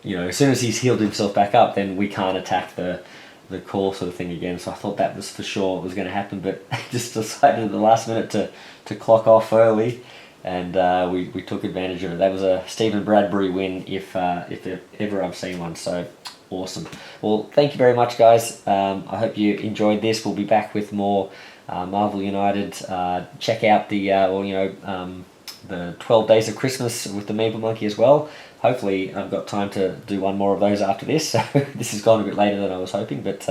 you know, as soon as he's healed himself back up, then we can't attack the core sort of thing again. So I thought that was for sure what was going to happen, but they just decided at the last minute to clock off early, and we took advantage of it. That was a Stephen Bradbury win, if ever I've seen one. So Awesome. Well, thank you very much, guys. I hope you enjoyed this. We'll be back with more Marvel United. Check out the the 12 Days of Christmas with the Meeple Monkey as well. Hopefully I've got time to do one more of those after this. So this has gone a bit later than I was hoping, but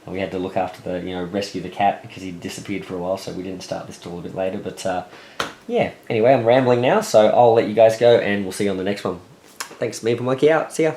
we had to look after the, rescue the cat because he disappeared for a while, so we didn't start this till a bit later. But yeah, anyway, I'm rambling now, so I'll let you guys go and we'll see you on the next one. Thanks, Meeple Monkey out. See ya.